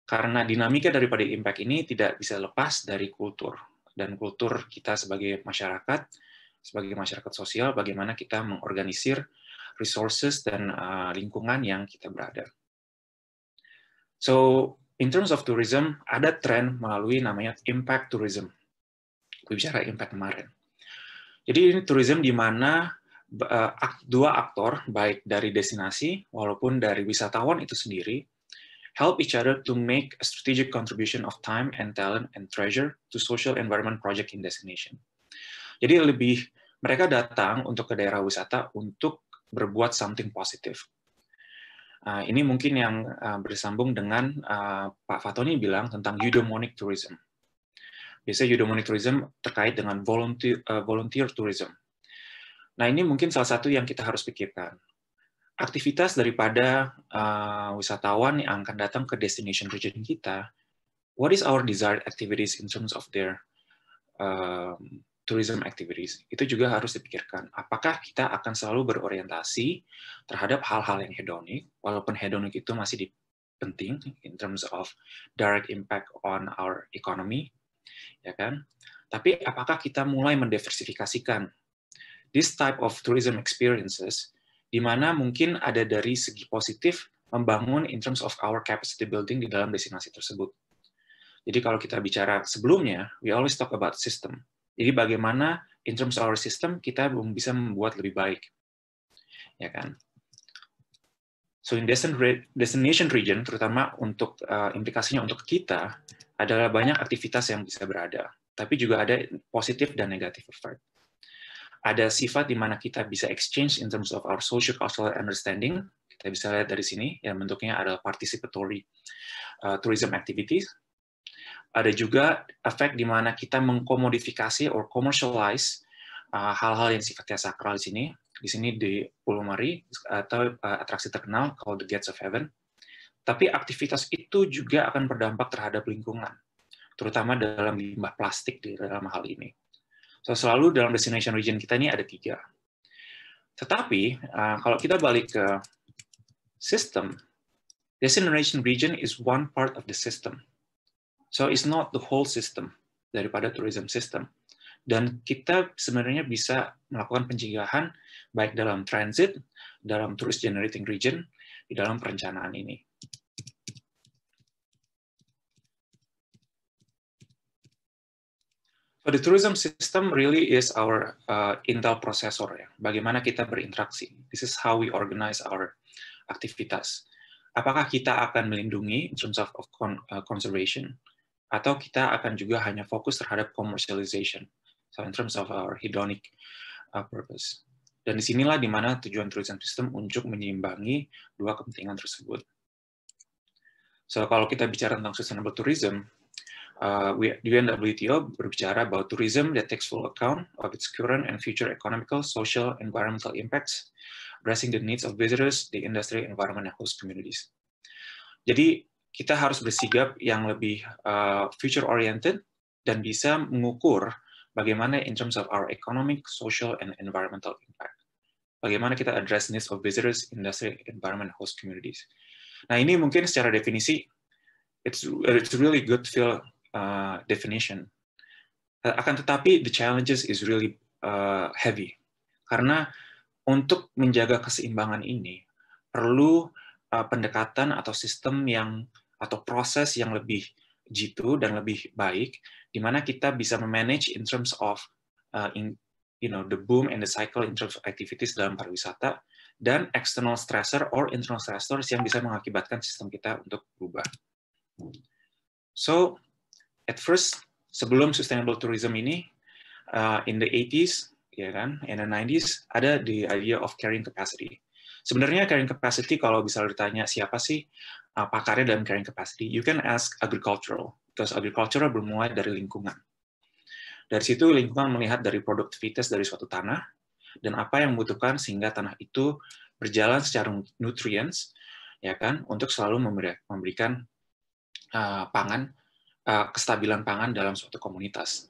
Karena dinamika daripada impact ini tidak bisa lepas dari kultur. Dan kultur kita sebagai masyarakat sosial, bagaimana kita mengorganisir resources dan lingkungan yang kita berada. So, in terms of tourism, ada tren melalui namanya impact tourism. Kita bicara impact kemarin. Jadi ini tourism di mana 2 aktor, baik dari destinasi maupun dari wisatawan itu sendiri, help each other to make a strategic contribution of time and talent and treasure to social environment project in destination. Jadi mereka datang untuk ke daerah wisata untuk berbuat something positif. Ini mungkin yang bersambung dengan Pak Fatoni bilang tentang eudaimonic tourism. Biasanya eudaimonic tourism terkait dengan volunteer tourism. Nah, ini mungkin salah satu yang kita harus pikirkan. Aktivitas daripada wisatawan yang akan datang ke destination region kita, what is our desired activities in terms of their tourism activities? Itu juga harus dipikirkan. Apakah kita akan selalu berorientasi terhadap hal-hal yang hedonik, walaupun hedonik itu masih penting in terms of direct impact on our economy, ya kan? Tapi apakah kita mulai mendiversifikasikan this type of tourism experiences, di mana mungkin ada dari segi positif membangun in terms of our capacity building di dalam destinasi tersebut. Jadi kalau kita bicara sebelumnya, we always talk about system. Jadi bagaimana in terms of our system kita bisa membuat lebih baik, ya kan? So in destination region, terutama untuk implikasinya untuk kita, adalah banyak aktivitas yang bisa berada, tapi juga ada positif dan negatif effect. Ada sifat di mana kita bisa exchange in terms of our socio-cultural understanding. Kita bisa lihat dari sini, yang bentuknya adalah participatory tourism activities. Ada juga efek di mana kita mengkomodifikasi or commercialize hal-hal yang sifatnya sakral di sini. Di sini di Pulau Mari, atau atraksi terkenal called the Gates of Heaven. Tapi aktivitas itu juga akan berdampak terhadap lingkungan, terutama dalam limbah plastik di dalam hal ini. So, selalu dalam destination region kita ini ada 3. Tetapi, kalau kita balik ke system, destination region is one part of the system. So, it's not the whole system daripada tourism system. Dan kita sebenarnya bisa melakukan pencegahan baik dalam transit, dalam tourist generating region, di dalam perencanaan ini. So the tourism system really is our Intel processor ya. Bagaimana kita berinteraksi. This is how we organize our aktivitas. Apakah kita akan melindungi in terms of conservation, atau kita akan juga hanya fokus terhadap commercialization, so in terms of our hedonic purpose. Dan disinilah dimana tujuan tourism system untuk menyeimbangi dua kepentingan tersebut. So kalau kita bicara tentang sustainable tourism, UNWTO berbicara about tourism that takes full account of its current and future economical, social, environmental impacts, addressing the needs of visitors, the industry, environment, and host communities. Jadi kita harus bersigap yang lebih future-oriented dan bisa mengukur bagaimana in terms of our economic, social, and environmental impact. Bagaimana kita address needs of visitors, industry, environment, and host communities. Nah ini mungkin secara definisi, it's really good feel definition. Akan tetapi the challenges is really heavy karena untuk menjaga keseimbangan ini perlu pendekatan atau sistem yang atau proses yang lebih jitu dan lebih baik, di mana kita bisa memanage in terms of the boom and the cycle in terms of activities dalam pariwisata dan external stressor or internal stressors yang bisa mengakibatkan sistem kita untuk berubah. So at first, sebelum sustainable tourism ini, in the 80s, ya kan, in the 90s, ada the idea of carrying capacity. Sebenarnya carrying capacity, kalau bisa ditanya siapa sih pakarnya dalam carrying capacity, you can ask agricultural, because agricultural bermulai dari lingkungan. Dari situ lingkungan melihat dari produktivitas dari suatu tanah, dan apa yang membutuhkan sehingga tanah itu berjalan secara nutrients, ya kan, untuk selalu memberikan kestabilan pangan dalam suatu komunitas.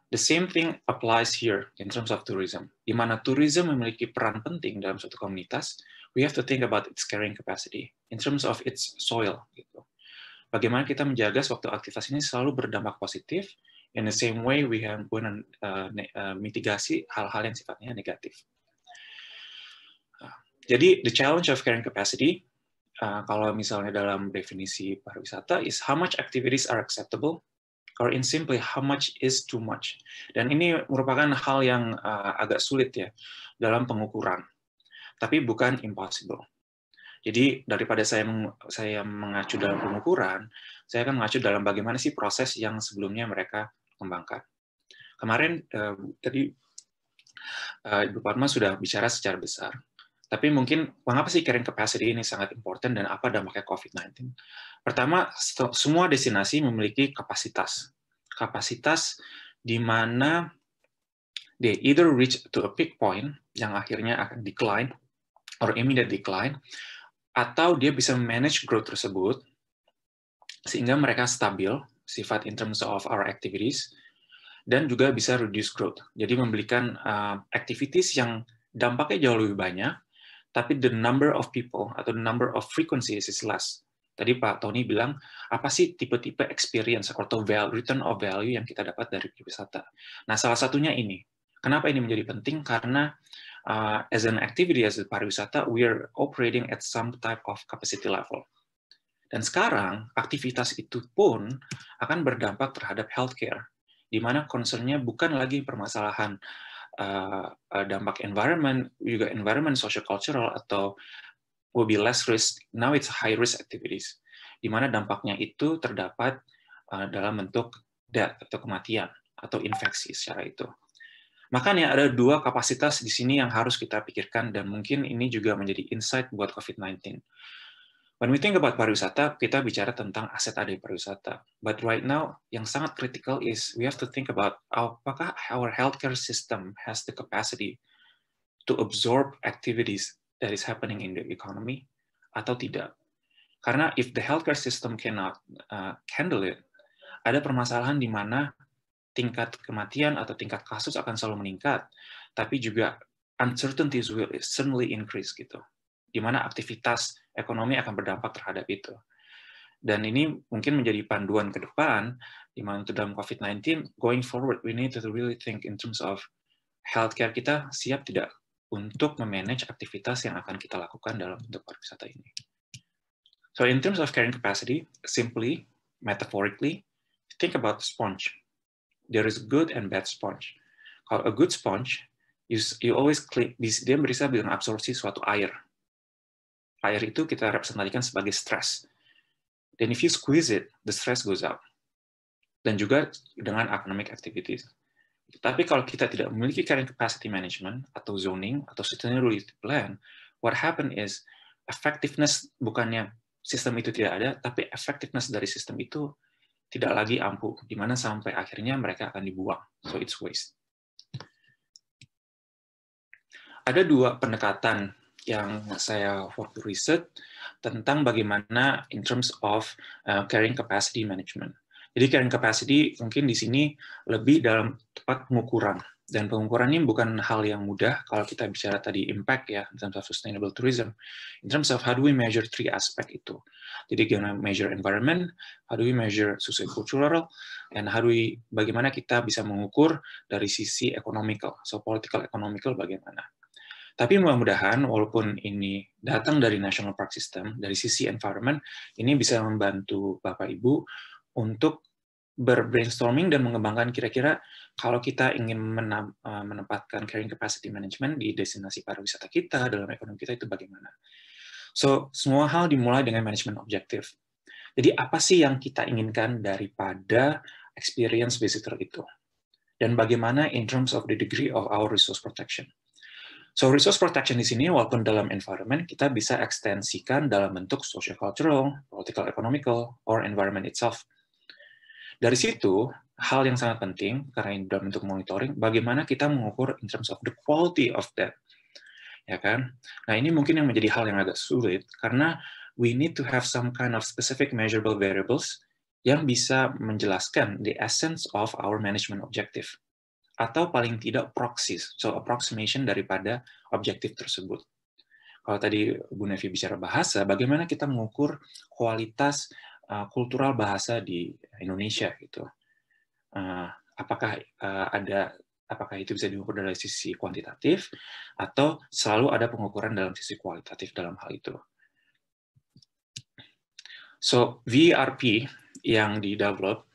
The same thing applies here in terms of tourism. Di mana tourism memiliki peran penting dalam suatu komunitas, we have to think about its carrying capacity in terms of its soil. Gitu. Bagaimana kita menjaga suatu aktivitas ini selalu berdampak positif, in the same way we have mitigasi hal-hal yang sifatnya negatif. Jadi the challenge of carrying capacity, kalau misalnya dalam definisi pariwisata, is how much activities are acceptable, or in simply how much is too much. Dan ini merupakan hal yang agak sulit ya dalam pengukuran, tapi bukan impossible. Jadi daripada saya mengacu dalam pengukuran, saya akan mengacu dalam bagaimana sih proses yang sebelumnya mereka kembangkan. Kemarin tadi Ibu Padma sudah bicara secara besar. Tapi mungkin mengapa sih carrying capacity ini sangat important dan apa dampaknya COVID-19? Pertama, semua destinasi memiliki kapasitas. Kapasitas di mana they either reach to a peak point yang akhirnya akan decline or immediate decline, atau dia bisa manage growth tersebut sehingga mereka stabil sifat in terms of our activities dan juga bisa reduce growth. Jadi memberikan activities yang dampaknya jauh lebih banyak, tapi the number of people atau the number of frequencies is less. Tadi Pak Tony bilang, apa sih tipe-tipe experience atau return of value yang kita dapat dari pariwisata? Nah, salah satunya ini. Kenapa ini menjadi penting? Karena as an activity, as a pariwisata, we are operating at some type of capacity level. Dan sekarang, aktivitas itu pun akan berdampak terhadap healthcare, di mana concern-nya bukan lagi permasalahan dampak environment, juga environment, social cultural, atau will be less risk. Now it's high risk activities, di mana dampaknya itu terdapat dalam bentuk death atau kematian atau infeksi secara itu. Makanya ada dua kapasitas di sini yang harus kita pikirkan dan mungkin ini juga menjadi insight buat COVID-19. When we think about pariwisata, kita bicara tentang aset ada di pariwisata. But right now, yang sangat critical is we have to think about apakah our healthcare system has the capacity to absorb activities that is happening in the economy atau tidak. Karena if the healthcare system cannot handle it, ada permasalahan di mana tingkat kematian atau tingkat kasus akan selalu meningkat, tapi juga uncertainties will certainly increase gitu. Di mana aktivitas ekonomi akan berdampak terhadap itu. Dan ini mungkin menjadi panduan ke depan, di mana dalam COVID-19, going forward, we need to really think in terms of healthcare kita siap tidak untuk memanage aktivitas yang akan kita lakukan dalam bentuk pariwisata ini. So in terms of carrying capacity, simply, metaphorically, think about the sponge. there is good and bad sponge. Kalau a good sponge, you always clean, dia bisa mengabsorpsi suatu air. Air itu kita representasikan sebagai stress. Then if you squeeze it, the stress goes out. Dan juga dengan economic activities. Tapi kalau kita tidak memiliki carrying capacity management atau zoning atau sustainability plan, what happen is effectiveness, bukannya sistem itu tidak ada, tapi effectiveness dari sistem itu tidak lagi ampuh, di mana sampai akhirnya mereka akan dibuang. So it's waste. Ada dua pendekatan yang saya waktu riset tentang bagaimana in terms of carrying capacity management. Jadi carrying capacity mungkin di sini lebih dalam tepat pengukuran. Dan pengukuran ini bukan hal yang mudah kalau kita bicara tadi impact ya, in terms of sustainable tourism. In terms of how do we measure three aspect itu. Jadi gimana measure environment, how do we measure socio-cultural, and bagaimana kita bisa mengukur dari sisi economical, so political economical bagaimana. Tapi mudah-mudahan walaupun ini datang dari National Park System, dari sisi environment, ini bisa membantu Bapak Ibu untuk berbrainstorming dan mengembangkan kira-kira kalau kita ingin menempatkan carrying capacity management di destinasi pariwisata kita, dalam ekonomi kita itu bagaimana. So, semua hal dimulai dengan management objektif. Jadi apa sih yang kita inginkan daripada experience visitor itu? Dan bagaimana in terms of the degree of our resource protection. So resource protection di sini walaupun dalam environment kita bisa ekstensikan dalam bentuk socio-cultural, political economical, or environment itself. Dari situ hal yang sangat penting karena ini dalam bentuk monitoring, bagaimana kita mengukur in terms of the quality of that, ya kan? Nah ini mungkin yang menjadi hal yang agak sulit karena we need to have some kind of specific measurable variables yang bisa menjelaskan the essence of our management objective. Atau paling tidak proxies, so approximation daripada objektif tersebut. Kalau tadi Bu Nevi bicara bahasa, bagaimana kita mengukur kualitas kultural bahasa di Indonesia gitu? Apakah itu bisa diukur dari sisi kuantitatif atau selalu ada pengukuran dalam sisi kualitatif dalam hal itu? So VRP yang di-develop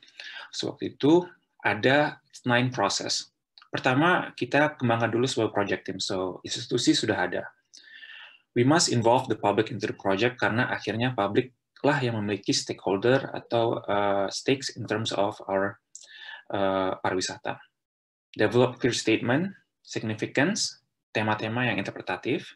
waktu itu ada 9 proses. Pertama, kita kembangkan dulu sebuah project team. So, institusi sudah ada. We must involve the public into the project karena akhirnya publik lah yang memiliki stakeholder atau stakes in terms of our pariwisata. Develop clear statement, significance, tema-tema yang interpretatif,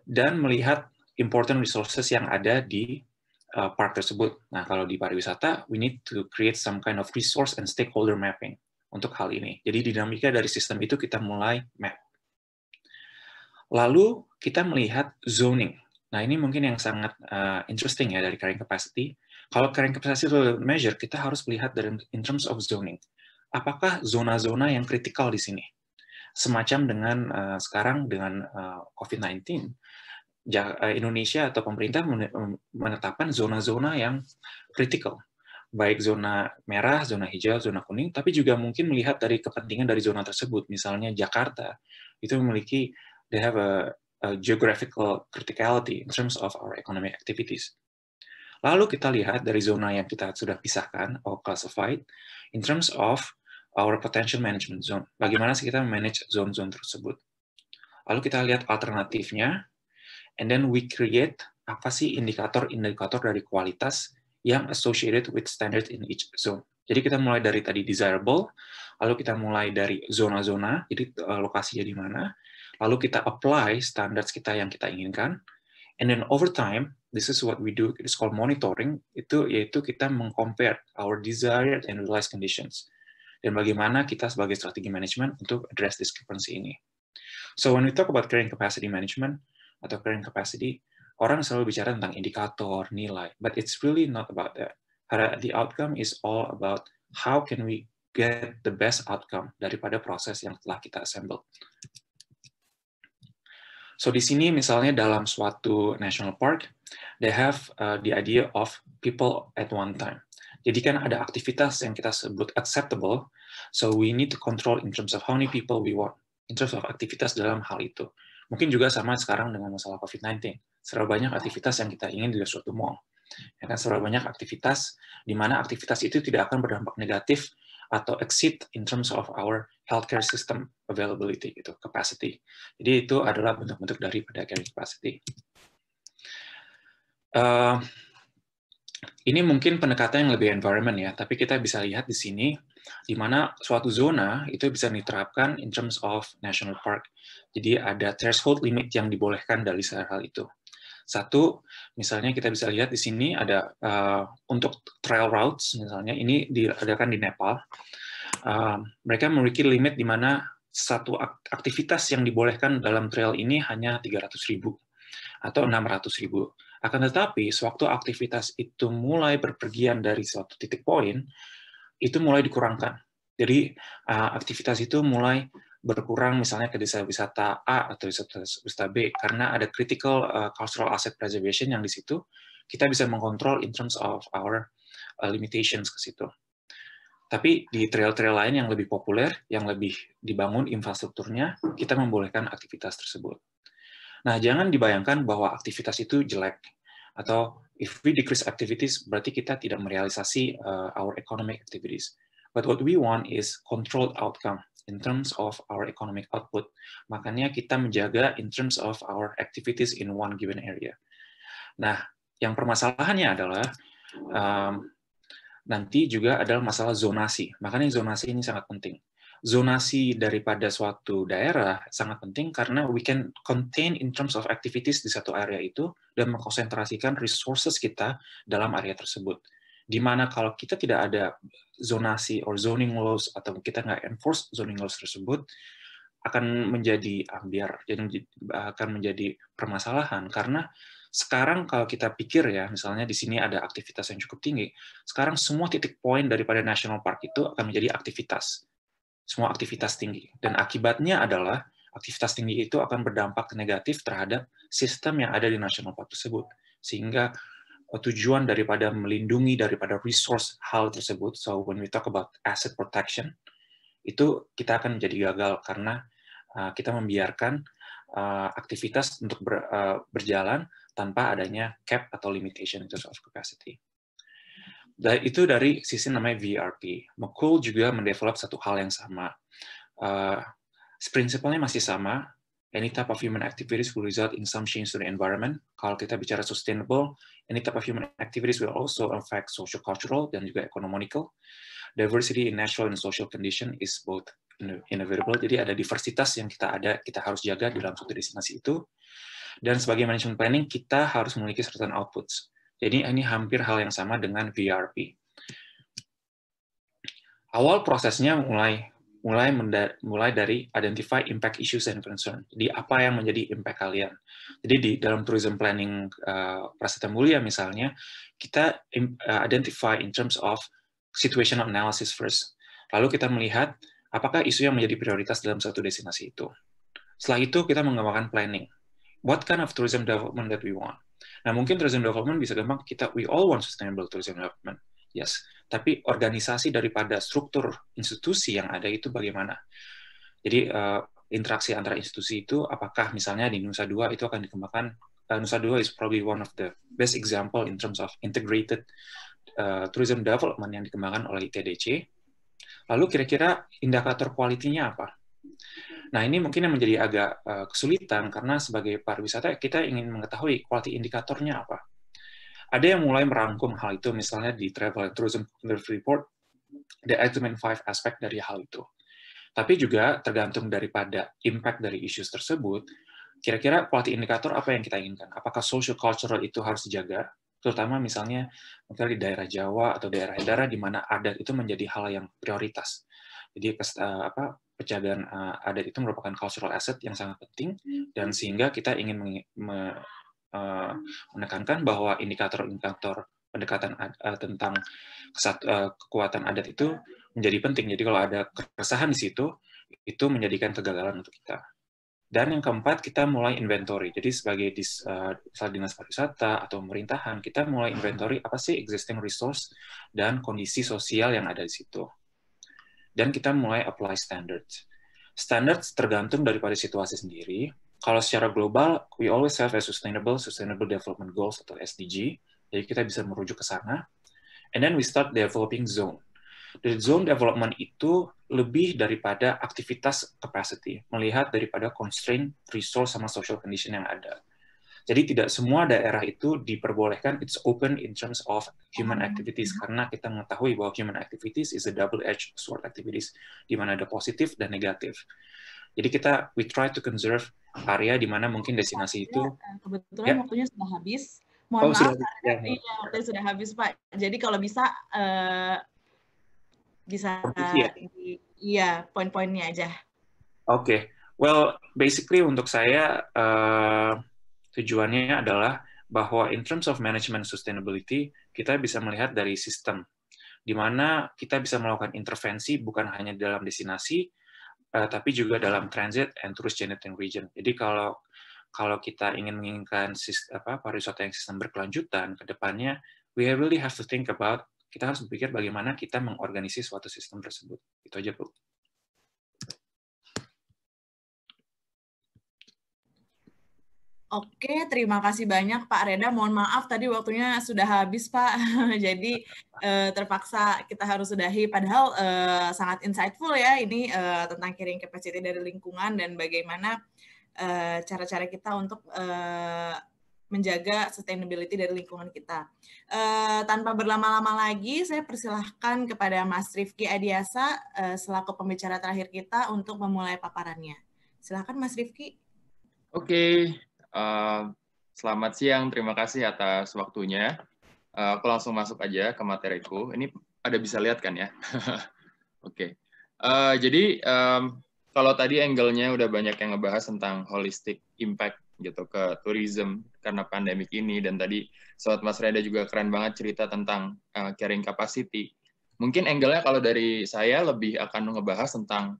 dan melihat important resources yang ada di park tersebut. Nah, kalau di pariwisata, we need to create some kind of resource and stakeholder mapping untuk hal ini. Jadi dinamika dari sistem itu kita mulai map. Lalu kita melihat zoning. Nah ini mungkin yang sangat interesting ya dari carrying capacity. Kalau carrying capacity measure, kita harus melihat dari in terms of zoning. Apakah zona-zona yang kritikal di sini? Semacam dengan sekarang dengan COVID-19, Indonesia atau pemerintah menetapkan zona-zona yang kritikal. Baik zona merah, zona hijau, zona kuning, tapi juga mungkin melihat dari kepentingan dari zona tersebut. Misalnya Jakarta, itu memiliki, they have a geographical criticality in terms of our economic activities. Lalu kita lihat dari zona yang kita sudah pisahkan, or classified, in terms of our potential management zone. Bagaimana sih kita manage zone-zone tersebut. Lalu kita lihat alternatifnya, and then we create apa sih indikator-indikator dari kualitas yang associated with standard in each zone. Jadi kita mulai dari tadi desirable, lalu kita mulai dari zona-zona, jadi lokasinya di mana, lalu kita apply standards kita yang kita inginkan, and then over time, this is what we do, it's called monitoring, yaitu kita meng-compare our desired and realized conditions, dan bagaimana kita sebagai strategi management untuk address discrepancy ini. So when we talk about carrying capacity management, atau carrying capacity, orang selalu bicara tentang indikator, nilai, but it's really not about that. Karena the outcome is all about how can we get the best outcome daripada proses yang telah kita assemble. So di sini misalnya dalam suatu national park, they have the idea of people at one time. Jadi kan ada aktivitas yang kita sebut acceptable, so we need to control in terms of how many people we want, in terms of aktivitas dalam hal itu. Mungkin juga sama sekarang dengan masalah COVID-19. Serba banyak aktivitas yang kita ingin di suatu mall. Ya kan, serba banyak aktivitas di mana aktivitas itu tidak akan berdampak negatif atau exceed in terms of our healthcare system availability, gitu, capacity. Jadi itu adalah bentuk-bentuk daripada carrying capacity. Ini mungkin pendekatan yang lebih environment ya, tapi kita bisa lihat di sini, di mana suatu zona itu bisa diterapkan in terms of national park. Jadi ada threshold limit yang dibolehkan dari hal itu. Satu, misalnya kita bisa lihat di sini ada untuk trail routes, misalnya ini diadakan di Nepal. Mereka memiliki limit di mana satu aktivitas yang dibolehkan dalam trail ini hanya 300.000 atau 600.000. Akan tetapi, sewaktu aktivitas itu mulai berpergian dari suatu titik poin, itu mulai dikurangkan. Jadi, aktivitas itu mulai berkurang misalnya ke desa wisata A atau desa wisata B, karena ada critical cultural asset preservation yang di situ, kita bisa mengontrol in terms of our limitations ke situ. Tapi di trail-trail lain yang lebih populer, yang lebih dibangun infrastrukturnya, kita membolehkan aktivitas tersebut. Nah, jangan dibayangkan bahwa aktivitas itu jelek, atau if we decrease activities, berarti kita tidak merealisasi our economic activities. But what we want is controlled outcome in terms of our economic output. Makanya kita menjaga in terms of our activities in one given area. Nah, yang permasalahannya adalah nanti juga adalah masalah zonasi. Makanya zonasi ini sangat penting. Zonasi daripada suatu daerah sangat penting karena we can contain in terms of activities di satu area itu dan mengkonsentrasikan resources kita dalam area tersebut. Dimana kalau kita tidak ada zonasi or zoning laws atau kita nggak enforce zoning laws tersebut, akan menjadi ambiar, jadi akan menjadi permasalahan. Karena sekarang kalau kita pikir ya, misalnya di sini ada aktivitas yang cukup tinggi, sekarang semua titik poin daripada national park itu akan menjadi aktivitas. Semua aktivitas tinggi. Dan akibatnya adalah aktivitas tinggi itu akan berdampak negatif terhadap sistem yang ada di national park tersebut. Sehingga tujuan daripada melindungi daripada resource hal tersebut, so when we talk about asset protection, itu kita akan menjadi gagal karena kita membiarkan aktivitas untuk berjalan tanpa adanya cap atau limitation in terms of capacity. Dan itu dari sisi namanya VRP. McCool juga mendevelop satu hal yang sama. Prinsipnya masih sama. Any type of human activities will result in some change to the environment. Kalau kita bicara sustainable, any type of human activities will also affect social-cultural dan juga economical. Diversity in natural and social condition is both inevitable. Jadi ada diversitas yang kita harus jaga di dalam suatu destinasi itu. Dan sebagai management planning, kita harus memiliki certain outputs. Jadi ini hampir hal yang sama dengan VRP. Awal prosesnya mulai dari identify impact issues and concern. Jadi apa yang menjadi impact kalian. Jadi di dalam tourism planning Prasetya Mulia misalnya, kita identify in terms of situational analysis first. Lalu kita melihat apakah isu yang menjadi prioritas dalam satu destinasi itu. Setelah itu kita mengembangkan planning. What kind of tourism development that we want? Nah, mungkin tourism development bisa gampang we all want sustainable tourism development. Yes, tapi organisasi daripada struktur institusi yang ada itu bagaimana? Jadi interaksi antara institusi itu apakah misalnya di Nusa Dua itu akan dikembangkan? Nusa Dua is probably one of the best example in terms of integrated tourism development yang dikembangkan oleh ITDC. Lalu kira-kira indikator kualitinya apa? Nah, ini mungkin yang menjadi agak kesulitan karena sebagai pariwisata kita ingin mengetahui quality indikatornya apa. Ada yang mulai merangkum hal itu, misalnya di Travel and Tourism Report, the examine 5 aspek dari hal itu. Tapi juga tergantung daripada impact dari issues tersebut, kira-kira quality indikator apa yang kita inginkan? Apakah social cultural itu harus dijaga? Terutama misalnya di daerah Jawa atau daerah-daerah di mana adat itu menjadi hal yang prioritas. Jadi penjagaan adat itu merupakan cultural asset yang sangat penting, dan sehingga kita ingin menekankan bahwa indikator-indikator pendekatan tentang kekuatan adat itu menjadi penting. Jadi kalau ada keresahan di situ, itu menjadikan kegagalan untuk kita. Dan yang keempat, kita mulai inventory. Jadi sebagai dinas pariwisata atau pemerintahan, kita mulai inventory apa sih existing resource dan kondisi sosial yang ada di situ. Dan kita mulai apply standards. Standards tergantung daripada situasi sendiri. Kalau secara global, we always have a sustainable development goals atau SDG. Jadi kita bisa merujuk ke sana. And then we start developing zone. Dan zone development itu lebih daripada aktivitas capacity, melihat daripada constraint, resource, sama social condition yang ada. Jadi tidak semua daerah itu diperbolehkan, it's open in terms of human activities, karena kita mengetahui bahwa human activities is a double-edged sword activities, di mana ada positif dan negatif. Jadi we try to conserve area di mana mungkin destinasi itu. Kebetulan waktunya sudah habis. Mohon maaf, iya, waktunya sudah habis, Pak. Jadi kalau bisa iya, poin-poinnya aja. Oke. Well, basically untuk saya tujuannya adalah bahwa in terms of management sustainability, kita bisa melihat dari sistem, di mana kita bisa melakukan intervensi bukan hanya dalam destinasi, tapi juga dalam transit and tourist generating region. Jadi kalau kita menginginkan pariwisata yang sistem berkelanjutan ke depannya, we really have to think about, kita harus berpikir bagaimana kita mengorganisasi suatu sistem tersebut. Itu aja, Bu. Oke, terima kasih banyak Pak Reda. Mohon maaf tadi waktunya sudah habis, Pak. Jadi terpaksa kita harus sudahi. Padahal sangat insightful ya ini tentang carrying capacity dari lingkungan dan bagaimana cara-cara kita untuk menjaga sustainability dari lingkungan kita. Tanpa berlama-lama lagi, saya persilahkan kepada Mas Rifki Adiasa selaku pembicara terakhir kita untuk memulai paparannya. Silakan Mas Rifki. Oke. Selamat siang, terima kasih atas waktunya. Aku langsung masuk aja ke materiku. Ini ada bisa lihat kan ya? Oke. Jadi kalau tadi angle-nya udah banyak yang ngebahas tentang holistic impact gitu ke tourism karena pandemik ini, dan tadi Sobat Mas Reda juga keren banget cerita tentang carrying capacity. Mungkin angle-nya kalau dari saya lebih akan ngebahas tentang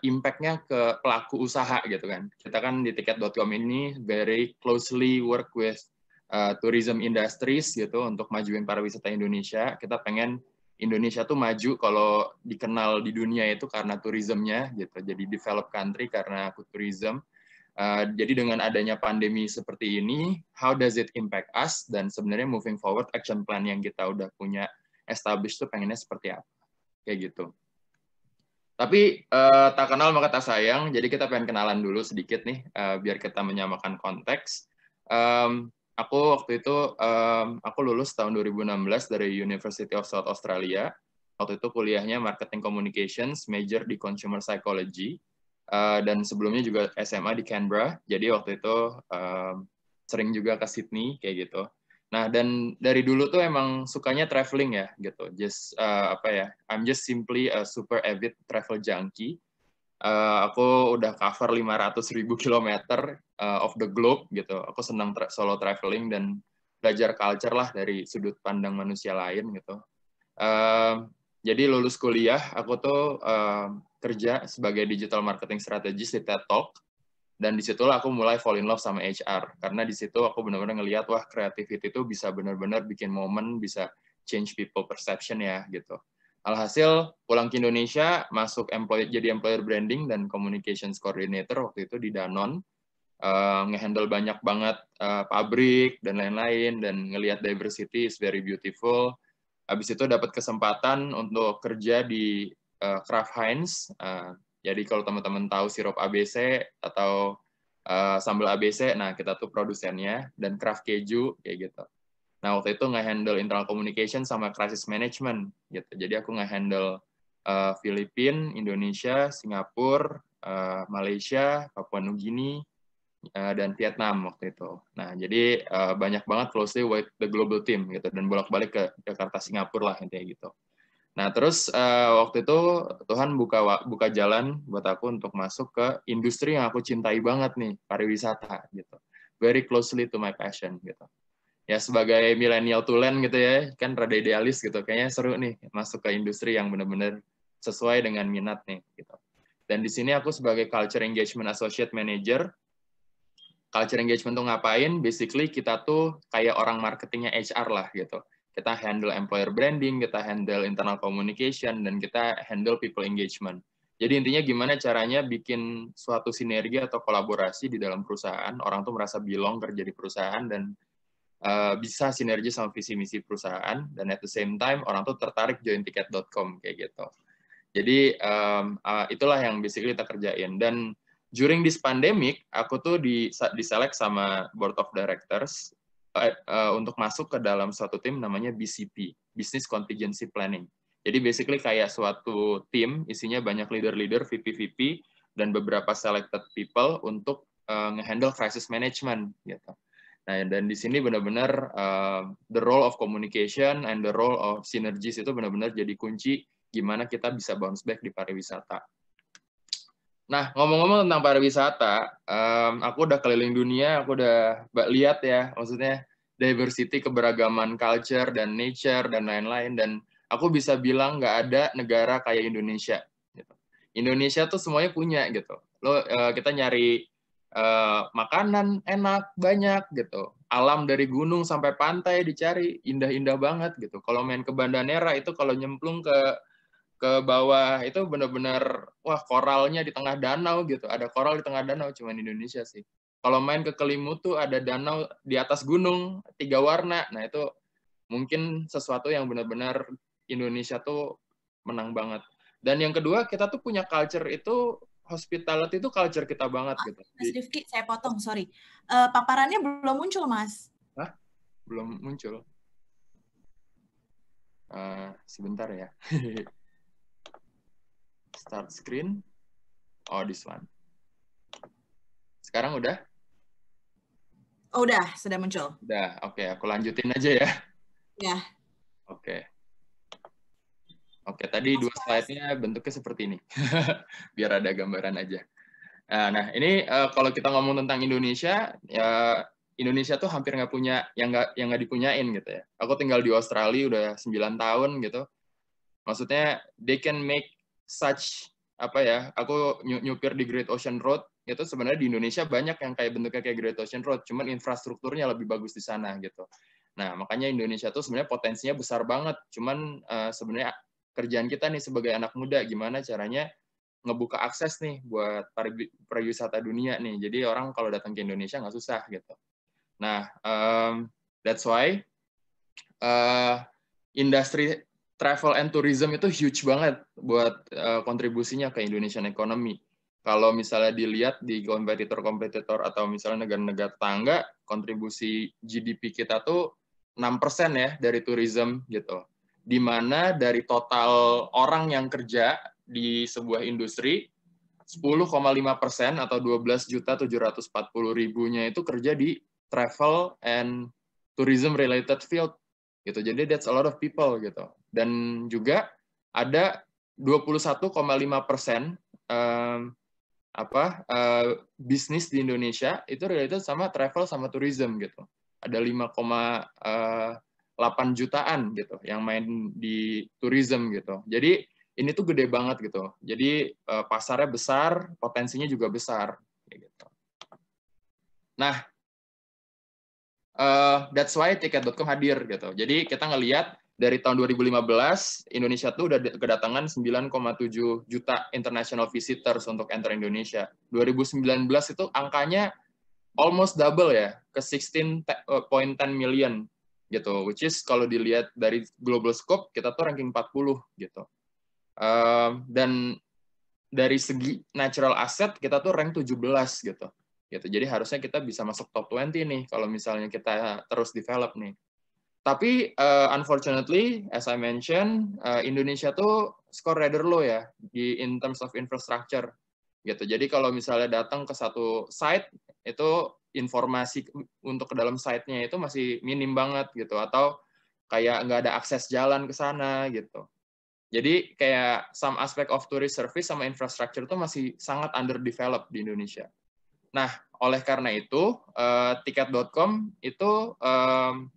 impact-nya ke pelaku usaha gitu kan. Kita kan di tiket.com ini very closely work with tourism industries gitu untuk majuin pariwisata Indonesia. Kita pengen Indonesia tuh maju kalau dikenal di dunia itu karena tourismnya gitu. Jadi developed country karena tourism. Jadi dengan adanya pandemi seperti ini, how does it impact us? Dan sebenarnya moving forward action plan yang kita udah punya established tuh pengennya seperti apa? Kayak gitu. Tapi tak kenal maka tak sayang, jadi kita pengen kenalan dulu sedikit nih, biar kita menyamakan konteks. Aku waktu itu, aku lulus tahun 2016 dari University of South Australia. Waktu itu kuliahnya Marketing Communications, major di Consumer Psychology, dan sebelumnya juga SMA di Canberra. Jadi waktu itu sering juga ke Sydney, kayak gitu. Nah, dan dari dulu tuh emang sukanya traveling ya, gitu. I'm just simply a super avid travel junkie. Aku udah cover 500.000 kilometer of the globe, gitu. Aku senang solo traveling dan belajar culture lah dari sudut pandang manusia lain, gitu. Jadi lulus kuliah, aku tuh kerja sebagai digital marketing strategist di TED Talk. Dan disitulah aku mulai fall in love sama HR. Karena di situ aku benar-benar ngelihat, wah creativity itu bisa benar-benar bikin momen, bisa change people perception ya, gitu. Alhasil, pulang ke Indonesia, masuk jadi employer branding dan communications coordinator waktu itu di Danone. Nge-handle banyak banget pabrik dan lain-lain, dan ngelihat diversity is very beautiful. Habis itu dapat kesempatan untuk kerja di Kraft Heinz. Jadi kalau teman-teman tahu sirup ABC atau sambal ABC, nah kita tuh produsennya, dan Kraft Keju, kayak gitu. Nah, waktu itu nge-handle internal communication sama crisis management, gitu. Jadi aku nge-handle Filipina, Indonesia, Singapura, Malaysia, Papua Nugini, dan Vietnam waktu itu. Nah, jadi banyak banget closely with the global team, gitu. Dan bolak-balik ke Jakarta, Singapura lah, intinya gitu. Nah, terus waktu itu Tuhan buka jalan buat aku untuk masuk ke industri yang aku cintai banget nih, pariwisata gitu. Very closely to my passion gitu. Ya sebagai millennial tulen gitu ya, kan rada idealis gitu. Kayaknya seru nih masuk ke industri yang benar-benar sesuai dengan minat nih gitu. Dan di sini aku sebagai Culture Engagement Associate Manager. Culture engagement tuh ngapain? Basically kita tuh kayak orang marketingnya HR lah gitu. Kita handle employer branding, kita handle internal communication, dan kita handle people engagement. Jadi intinya gimana caranya bikin suatu sinergi atau kolaborasi di dalam perusahaan, orang tuh merasa belong kerja di perusahaan, dan bisa sinergi sama visi misi perusahaan, dan at the same time orang tuh tertarik join tiket.com kayak gitu. Jadi itulah yang basically kita kerjain. Dan during this pandemic, aku tuh diselect sama board of directors untuk masuk ke dalam suatu tim namanya BCP, Business Contingency Planning. Jadi basically kayak suatu tim isinya banyak leader-leader, VP-VP, dan beberapa selected people untuk nge-handle crisis management gitu. Nah, dan di sini benar-benar the role of communication and the role of synergies itu benar-benar jadi kunci gimana kita bisa bounce back di pariwisata. Nah, ngomong-ngomong tentang pariwisata, aku udah keliling dunia, aku udah lihat ya, maksudnya diversity, keberagaman culture dan nature dan lain-lain, dan aku bisa bilang nggak ada negara kayak Indonesia. Gitu. Indonesia tuh semuanya punya gitu. Kita nyari makanan enak banyak gitu, alam dari gunung sampai pantai dicari indah-indah banget gitu. Kalau main ke Banda Neira itu kalau nyemplung ke bawah itu benar-benar wah, koralnya di tengah danau gitu. Ada koral di tengah danau, cuma di Indonesia sih. Kalau main ke Kelimutu ada danau di atas gunung 3 warna. Nah, itu mungkin sesuatu yang benar-benar Indonesia tuh menang banget. Dan yang kedua, kita tuh punya culture itu, hospitality itu culture kita banget gitu. Mas Rifki, saya potong, sorry. Paparannya belum muncul, Mas. Hah? Belum muncul? Sebentar ya. Start screen. Oh, this one. Sekarang udah? Oh, udah, sudah muncul. Udah, oke. Aku lanjutin aja ya. Ya. Oke. Oke, tadi 2 slide-nya bentuknya seperti ini. Biar ada gambaran aja. Nah, ini kalau kita ngomong tentang Indonesia, ya Indonesia tuh hampir nggak punya, yang nggak dipunyain gitu ya. Aku tinggal di Australia udah 9 tahun gitu. Maksudnya, they can make such, apa ya, aku nyupir di Great Ocean Road, itu sebenarnya di Indonesia banyak yang kayak bentuknya kayak Great Ocean Road, cuman infrastrukturnya lebih bagus di sana gitu. Nah, makanya Indonesia tuh sebenarnya potensinya besar banget, cuman sebenarnya kerjaan kita nih sebagai anak muda, gimana caranya ngebuka akses nih buat pariwisata dunia nih. Jadi orang kalau datang ke Indonesia nggak susah gitu. Nah, that's why industri travel and tourism itu huge banget buat kontribusinya ke Indonesian economy. Kalau misalnya dilihat di kompetitor-kompetitor atau misalnya negara-negara tetangga, kontribusi GDP kita tuh 6% ya dari tourism gitu. Di mana dari total orang yang kerja di sebuah industri, 10,5% atau 12.740.000-nya itu kerja di travel and tourism related field gitu. Jadi that's a lot of people gitu. Dan juga ada 21,5% bisnis di Indonesia itu related sama travel sama tourism gitu. Ada 5,8 jutaan gitu yang main di tourism gitu. Jadi ini tuh gede banget gitu. Jadi pasarnya besar, potensinya juga besar gitu. Nah, that's why tiket.com hadir gitu. Jadi kita ngelihat dari tahun 2015 Indonesia tuh udah kedatangan 9,7 juta international visitors untuk enter Indonesia. 2019 itu angkanya almost double ya, ke 16.10 million gitu. Which is kalau dilihat dari global scope kita tuh ranking 40 gitu. Dan dari segi natural asset kita tuh rank 17 gitu. Jadi harusnya kita bisa masuk top 20 nih kalau misalnya kita terus develop nih. Tapi unfortunately, as I mentioned, Indonesia tuh score rather low ya in terms of infrastructure gitu. Jadi kalau misalnya datang ke satu site itu informasi untuk ke dalam site-nya itu masih minim banget gitu, atau kayak nggak ada akses jalan ke sana gitu. Jadi kayak some aspect of tourist service sama infrastructure itu masih sangat underdeveloped di Indonesia. Nah, oleh karena itu, tiket.com itu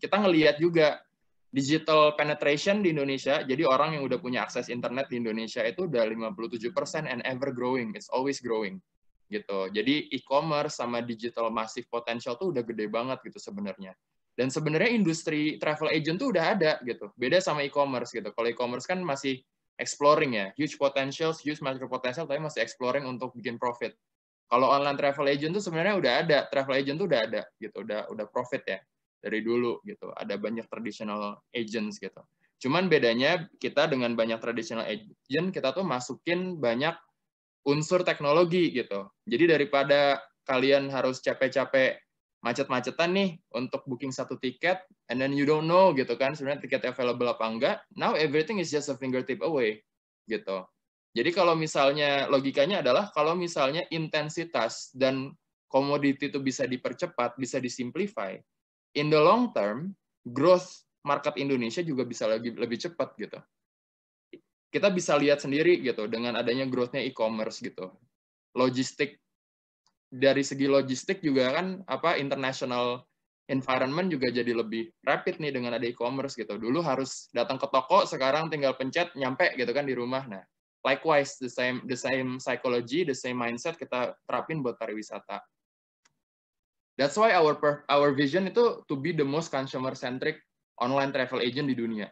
kita ngelihat juga digital penetration di Indonesia, jadi orang yang udah punya akses internet di Indonesia itu udah 57% and ever growing, it's always growing. Gitu. Jadi e-commerce sama digital massive potential tuh udah gede banget gitu sebenarnya. Dan sebenarnya industri travel agent tuh udah ada gitu. Beda sama e-commerce gitu. Kalau e-commerce kan masih exploring ya, huge potential, huge market potential, tapi masih exploring untuk bikin profit. Kalau online travel agent tuh sebenarnya udah ada, travel agent tuh udah ada gitu, udah profit ya. dari dulu gitu. Ada banyak traditional agents gitu. Cuman bedanya kita dengan banyak traditional agent, kita tuh masukin banyak unsur teknologi gitu. Jadi daripada kalian harus capek-capek macet-macetan nih untuk booking satu tiket, and then you don't know gitu kan sebenarnya tiket available apa enggak, now everything is just a fingertip away gitu. Jadi kalau misalnya logikanya adalah kalau misalnya intensitas dan komoditi itu bisa dipercepat, bisa disimplify, in the long term, growth market Indonesia juga bisa lebih cepat gitu. Kita bisa lihat sendiri gitu dengan adanya growth-nya e-commerce gitu. Logistik, dari segi logistik juga kan international environment juga jadi lebih rapid nih dengan ada e-commerce gitu. Dulu harus datang ke toko, sekarang tinggal pencet nyampe gitu kan di rumah. Nah, likewise the same psychology, the same mindset kita terapin buat pariwisata. That's why our vision itu to be the most consumer centric online travel agent di dunia.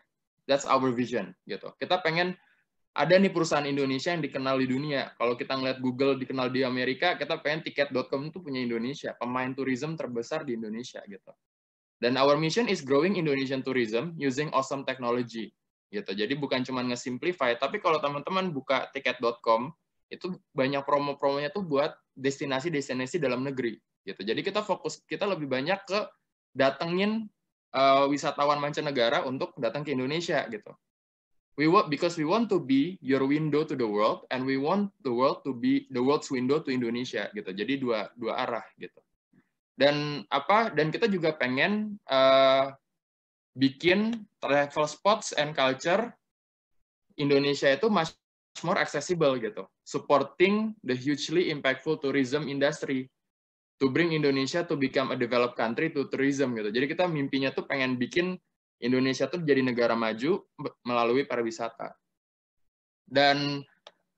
That's our vision gitu. Kita pengen ada nih perusahaan Indonesia yang dikenal di dunia. Kalau kita ngeliat Google dikenal di Amerika, kita pengen tiket.com itu punya Indonesia, pemain tourism terbesar di Indonesia gitu. Dan our mission is growing Indonesian tourism using awesome technology gitu. Jadi bukan cuma nge-simplify, tapi kalau teman-teman buka tiket.com itu banyak promo-promonya tuh buat destinasi-destinasi dalam negeri gitu. Jadi kita lebih banyak ke datengin wisatawan mancanegara untuk datang ke Indonesia gitu. Because we want to be your window to the world, and we want the world to be the world's window to Indonesia gitu. Jadi dua arah gitu. Dan kita juga pengen bikin travel spots and culture Indonesia itu much more accessible gitu, supporting the hugely impactful tourism industry to bring Indonesia to become a developed country to tourism gitu. Jadi kita mimpinya tuh pengen bikin Indonesia tuh jadi negara maju melalui pariwisata. Dan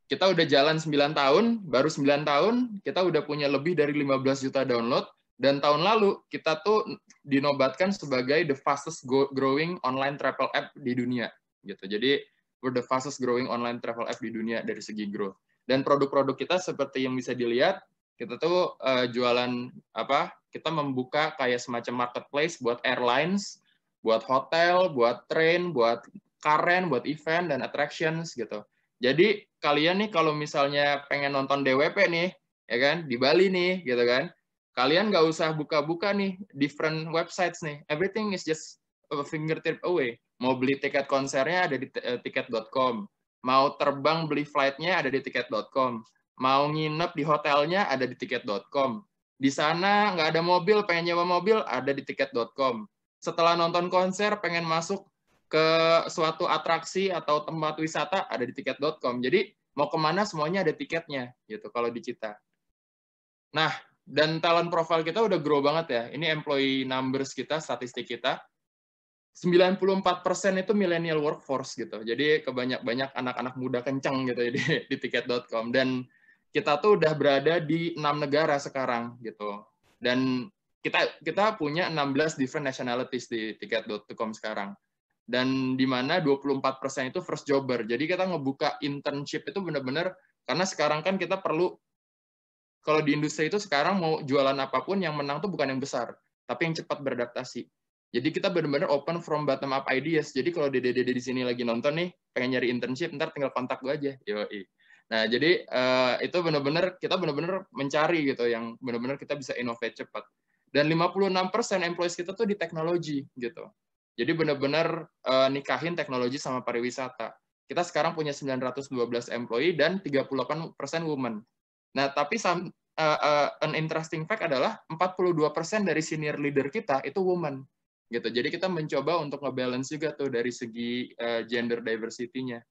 kita udah jalan 9 tahun, baru 9 tahun, kita udah punya lebih dari 15 juta download, dan tahun lalu kita tuh dinobatkan sebagai the fastest growing online travel app di dunia. Gitu. Jadi, we're the fastest growing online travel app di dunia dari segi growth. Dan produk-produk kita seperti yang bisa dilihat, kita tuh jualan kita membuka kayak semacam marketplace buat airlines, buat hotel, buat train, buat karen, buat event dan attractions gitu. Jadi kalian nih kalau misalnya pengen nonton DWP nih, ya kan, di Bali nih, gitu kan, kalian nggak usah buka-buka nih different websites nih. Everything is just a fingertip away. Mau beli tiket konsernya ada di tiket.com. Mau terbang beli flight-nya ada di tiket.com. Mau nginep di hotelnya ada di tiket.com. Di sana nggak ada mobil, pengen nyewa mobil, ada di tiket.com. Setelah nonton konser, pengen masuk ke suatu atraksi atau tempat wisata, ada di tiket.com. Jadi, mau kemana semuanya ada tiketnya, gitu, kalau di kita. Nah, dan talent profile kita udah grow banget ya. Ini employee numbers kita, statistik kita. 94% itu millennial workforce gitu. Jadi banyak anak-anak muda kenceng gitu di tiket.com. Dan kita tuh udah berada di 6 negara sekarang gitu. Dan kita punya 16 different nationalities di tiket.com sekarang. Dan di mana 24% itu first jobber. Jadi kita ngebuka internship itu benar-benar karena sekarang kan kita perlu, kalau di industri itu sekarang mau jualan apapun yang menang tuh bukan yang besar, tapi yang cepat beradaptasi. Jadi kita benar-benar open from bottom up ideas. Jadi kalau dede di sini lagi nonton nih, pengen nyari internship, ntar tinggal kontak gue aja. Yoi. Nah, jadi itu kita benar-benar mencari gitu yang benar-benar kita bisa innovate cepat. Dan 56% employees kita tuh di teknologi gitu. Jadi benar-benar nikahin teknologi sama pariwisata. Kita sekarang punya 912 employee dan 38% women. Nah, tapi an interesting fact adalah 42% dari senior leader kita itu women. Gitu. Jadi kita mencoba untuk nge-balance juga tuh dari segi gender diversity-nya.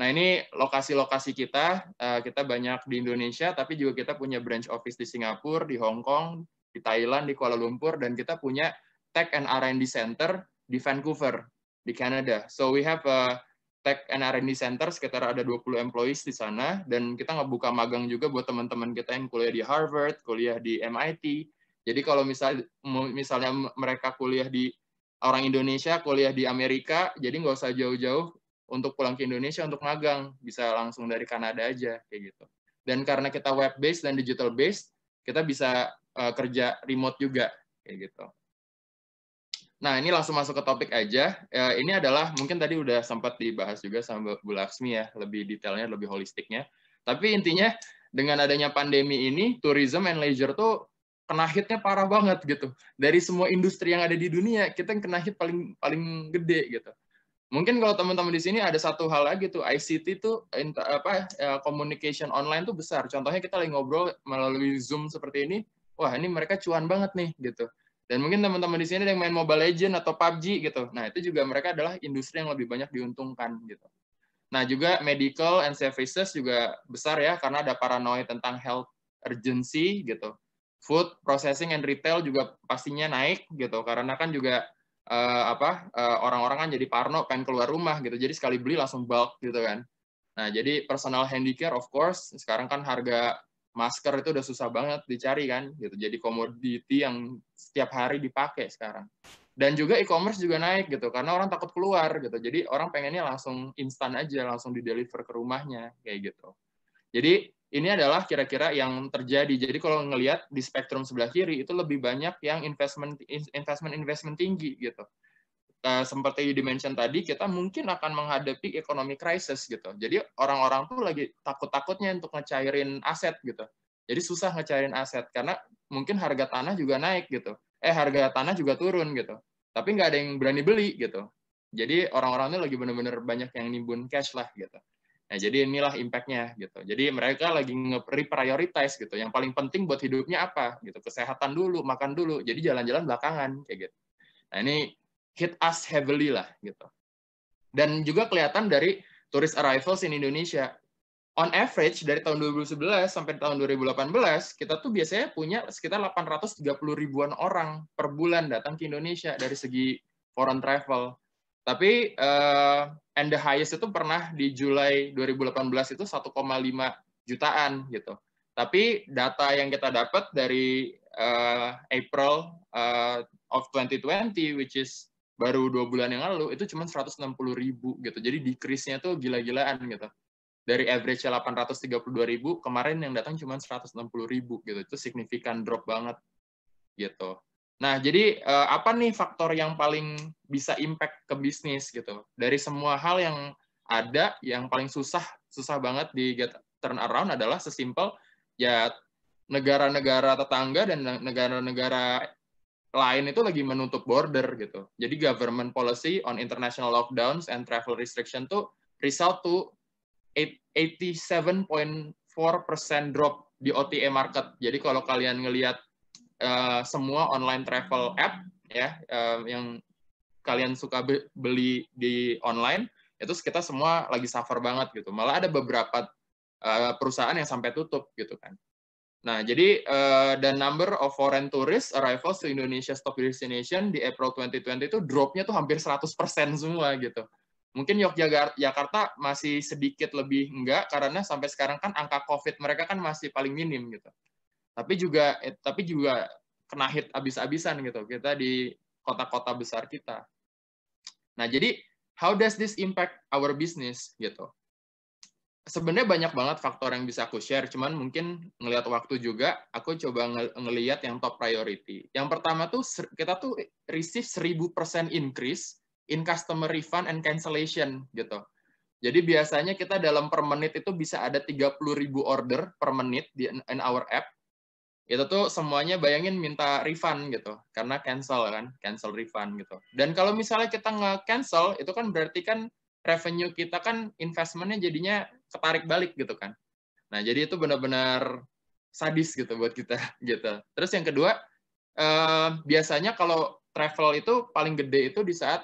Nah, ini lokasi-lokasi kita banyak di Indonesia, tapi juga kita punya branch office di Singapura, di Hong Kong, di Thailand, di Kuala Lumpur, dan kita punya Tech and R&D Center di Vancouver, di Canada. So we have a Tech and R&D Center, sekitar ada 20 employees di sana, dan kita ngebuka magang juga buat teman-teman kita yang kuliah di Harvard, kuliah di MIT. Jadi kalau misalnya mereka kuliah di orang Indonesia, kuliah di Amerika, jadi nggak usah jauh-jauh untuk pulang ke Indonesia untuk magang, bisa langsung dari Kanada aja kayak gitu. Dan karena kita web based dan digital based, kita bisa kerja remote juga kayak gitu. Nah, ini langsung masuk ke topik aja. Ini adalah, mungkin tadi udah sempat dibahas juga sama Bu Laksmi ya, lebih detailnya, lebih holistiknya. Tapi intinya, dengan adanya pandemi ini, tourism and leisure tuh kena hitnya parah banget gitu. Dari semua industri yang ada di dunia, kita yang kena hit paling gede gitu. Mungkin kalau teman-teman di sini ada satu hal lagi tuh, ICT tuh, communication online tuh besar. Contohnya kita lagi ngobrol melalui Zoom seperti ini, wah ini mereka cuan banget nih gitu. Dan mungkin teman-teman di sini ada yang main Mobile Legends atau PUBG gitu. Nah, itu juga mereka adalah industri yang lebih banyak diuntungkan gitu. Nah, juga medical and services juga besar ya, karena ada paranoia tentang health urgency gitu. Food processing and retail juga pastinya naik gitu, karena kan juga orang-orang kan jadi parno pengen keluar rumah gitu. Jadi sekali beli langsung bulk gitu kan. Nah, jadi personal handicare of course, sekarang kan harga masker itu udah susah banget dicari kan gitu. Jadi komoditi yang setiap hari dipakai sekarang. Dan juga e-commerce juga naik gitu karena orang takut keluar gitu. Jadi orang pengennya langsung instan aja, langsung di-deliver ke rumahnya kayak gitu. Jadi ini adalah kira-kira yang terjadi. Jadi kalau ngelihat di spektrum sebelah kiri itu lebih banyak yang investment tinggi gitu. Seperti dimention tadi, kita mungkin akan menghadapi economic crisis gitu. Jadi orang-orang tuh lagi takut-takutnya untuk ngecairin aset gitu. Jadi susah ngecairin aset karena mungkin harga tanah juga naik gitu. Harga tanah juga turun gitu. Tapi nggak ada yang berani beli gitu. Jadi orang-orang ini lagi benar-benar banyak yang nimbun cash lah gitu. Nah, jadi inilah impact-nya gitu. Jadi mereka lagi nge-reprioritize gitu. Yang paling penting buat hidupnya apa gitu. Kesehatan dulu, makan dulu. Jadi jalan-jalan belakangan kayak gitu. Nah, ini hit us heavily lah gitu. Dan juga kelihatan dari tourist arrivals in Indonesia. On average dari tahun 2011 sampai tahun 2018 kita tuh biasanya punya sekitar 830 ribuan orang per bulan datang ke Indonesia dari segi foreign travel. Tapi and the highest itu pernah di Juli 2018 itu 1,5 jutaan gitu. Tapi data yang kita dapat dari April of 2020 which is baru 2 bulan yang lalu itu cuma 160.000 gitu. Jadi decrease-nya tuh gila-gilaan gitu. Dari average 832.000 kemarin yang datang cuma 160.000 gitu. Itu signifikan drop banget gitu. Nah, jadi apa nih faktor yang paling bisa impact ke bisnis gitu? Dari semua hal yang ada, yang paling susah banget di get turn around adalah sesimpel ya negara-negara tetangga dan negara-negara lain itu lagi menutup border gitu. Jadi government policy on international lockdowns and travel restriction tuh result to 87.4% drop di OTA market. Jadi kalau kalian ngelihat semua online travel app ya yang kalian suka beli di online, itu kita semua lagi suffer banget gitu. Malah ada beberapa perusahaan yang sampai tutup gitu kan. Nah, jadi the number of foreign tourists arrivals to Indonesia top destination di April 2020 itu drop-nya tuh hampir 100% semua gitu. Mungkin Yogyakarta masih sedikit lebih enggak karena sampai sekarang kan angka COVID mereka kan masih paling minim gitu. Tapi juga kena hit abis-abisan gitu kita di kota-kota besar kita. Nah, jadi how does this impact our business gitu? Sebenarnya banyak banget faktor yang bisa aku share, cuman mungkin ngelihat waktu juga, aku coba ngelihat yang top priority. Yang pertama tuh, kita tuh receive 1000% increase in customer refund and cancellation, gitu. Jadi biasanya kita dalam per menit itu bisa ada 30.000 order per menit di in our app. Itu tuh semuanya bayangin minta refund gitu, karena cancel refund gitu. Dan kalau misalnya kita nge-cancel, itu kan berarti kan revenue kita kan investment-nya jadinya ketarik balik gitu kan. Nah, jadi itu benar-benar sadis gitu buat kita gitu. Terus yang kedua, biasanya kalau travel itu paling gede itu di saat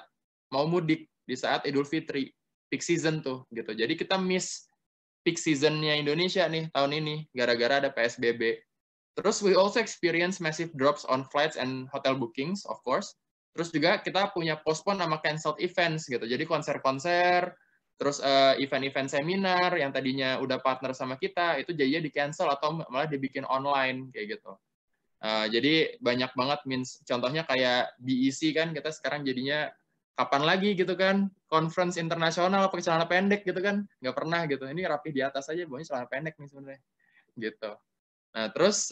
mau mudik, di saat Idul Fitri, peak season tuh gitu. Jadi kita miss peak season-nya Indonesia nih tahun ini gara-gara ada PSBB. Terus we also experience massive drops on flights and hotel bookings, of course. Terus juga kita punya postpone sama canceled events gitu. Jadi konser-konser, terus event-event seminar yang tadinya udah partner sama kita, itu jadinya di-cancel atau malah dibikin online kayak gitu. Jadi banyak banget contohnya kayak BEC kan, kita sekarang jadinya kapan lagi gitu kan, conference internasional pakai celana pendek gitu kan, nggak pernah gitu. Ini rapi di atas aja, bawahnya celana pendek nih sebenarnya gitu. Nah, terus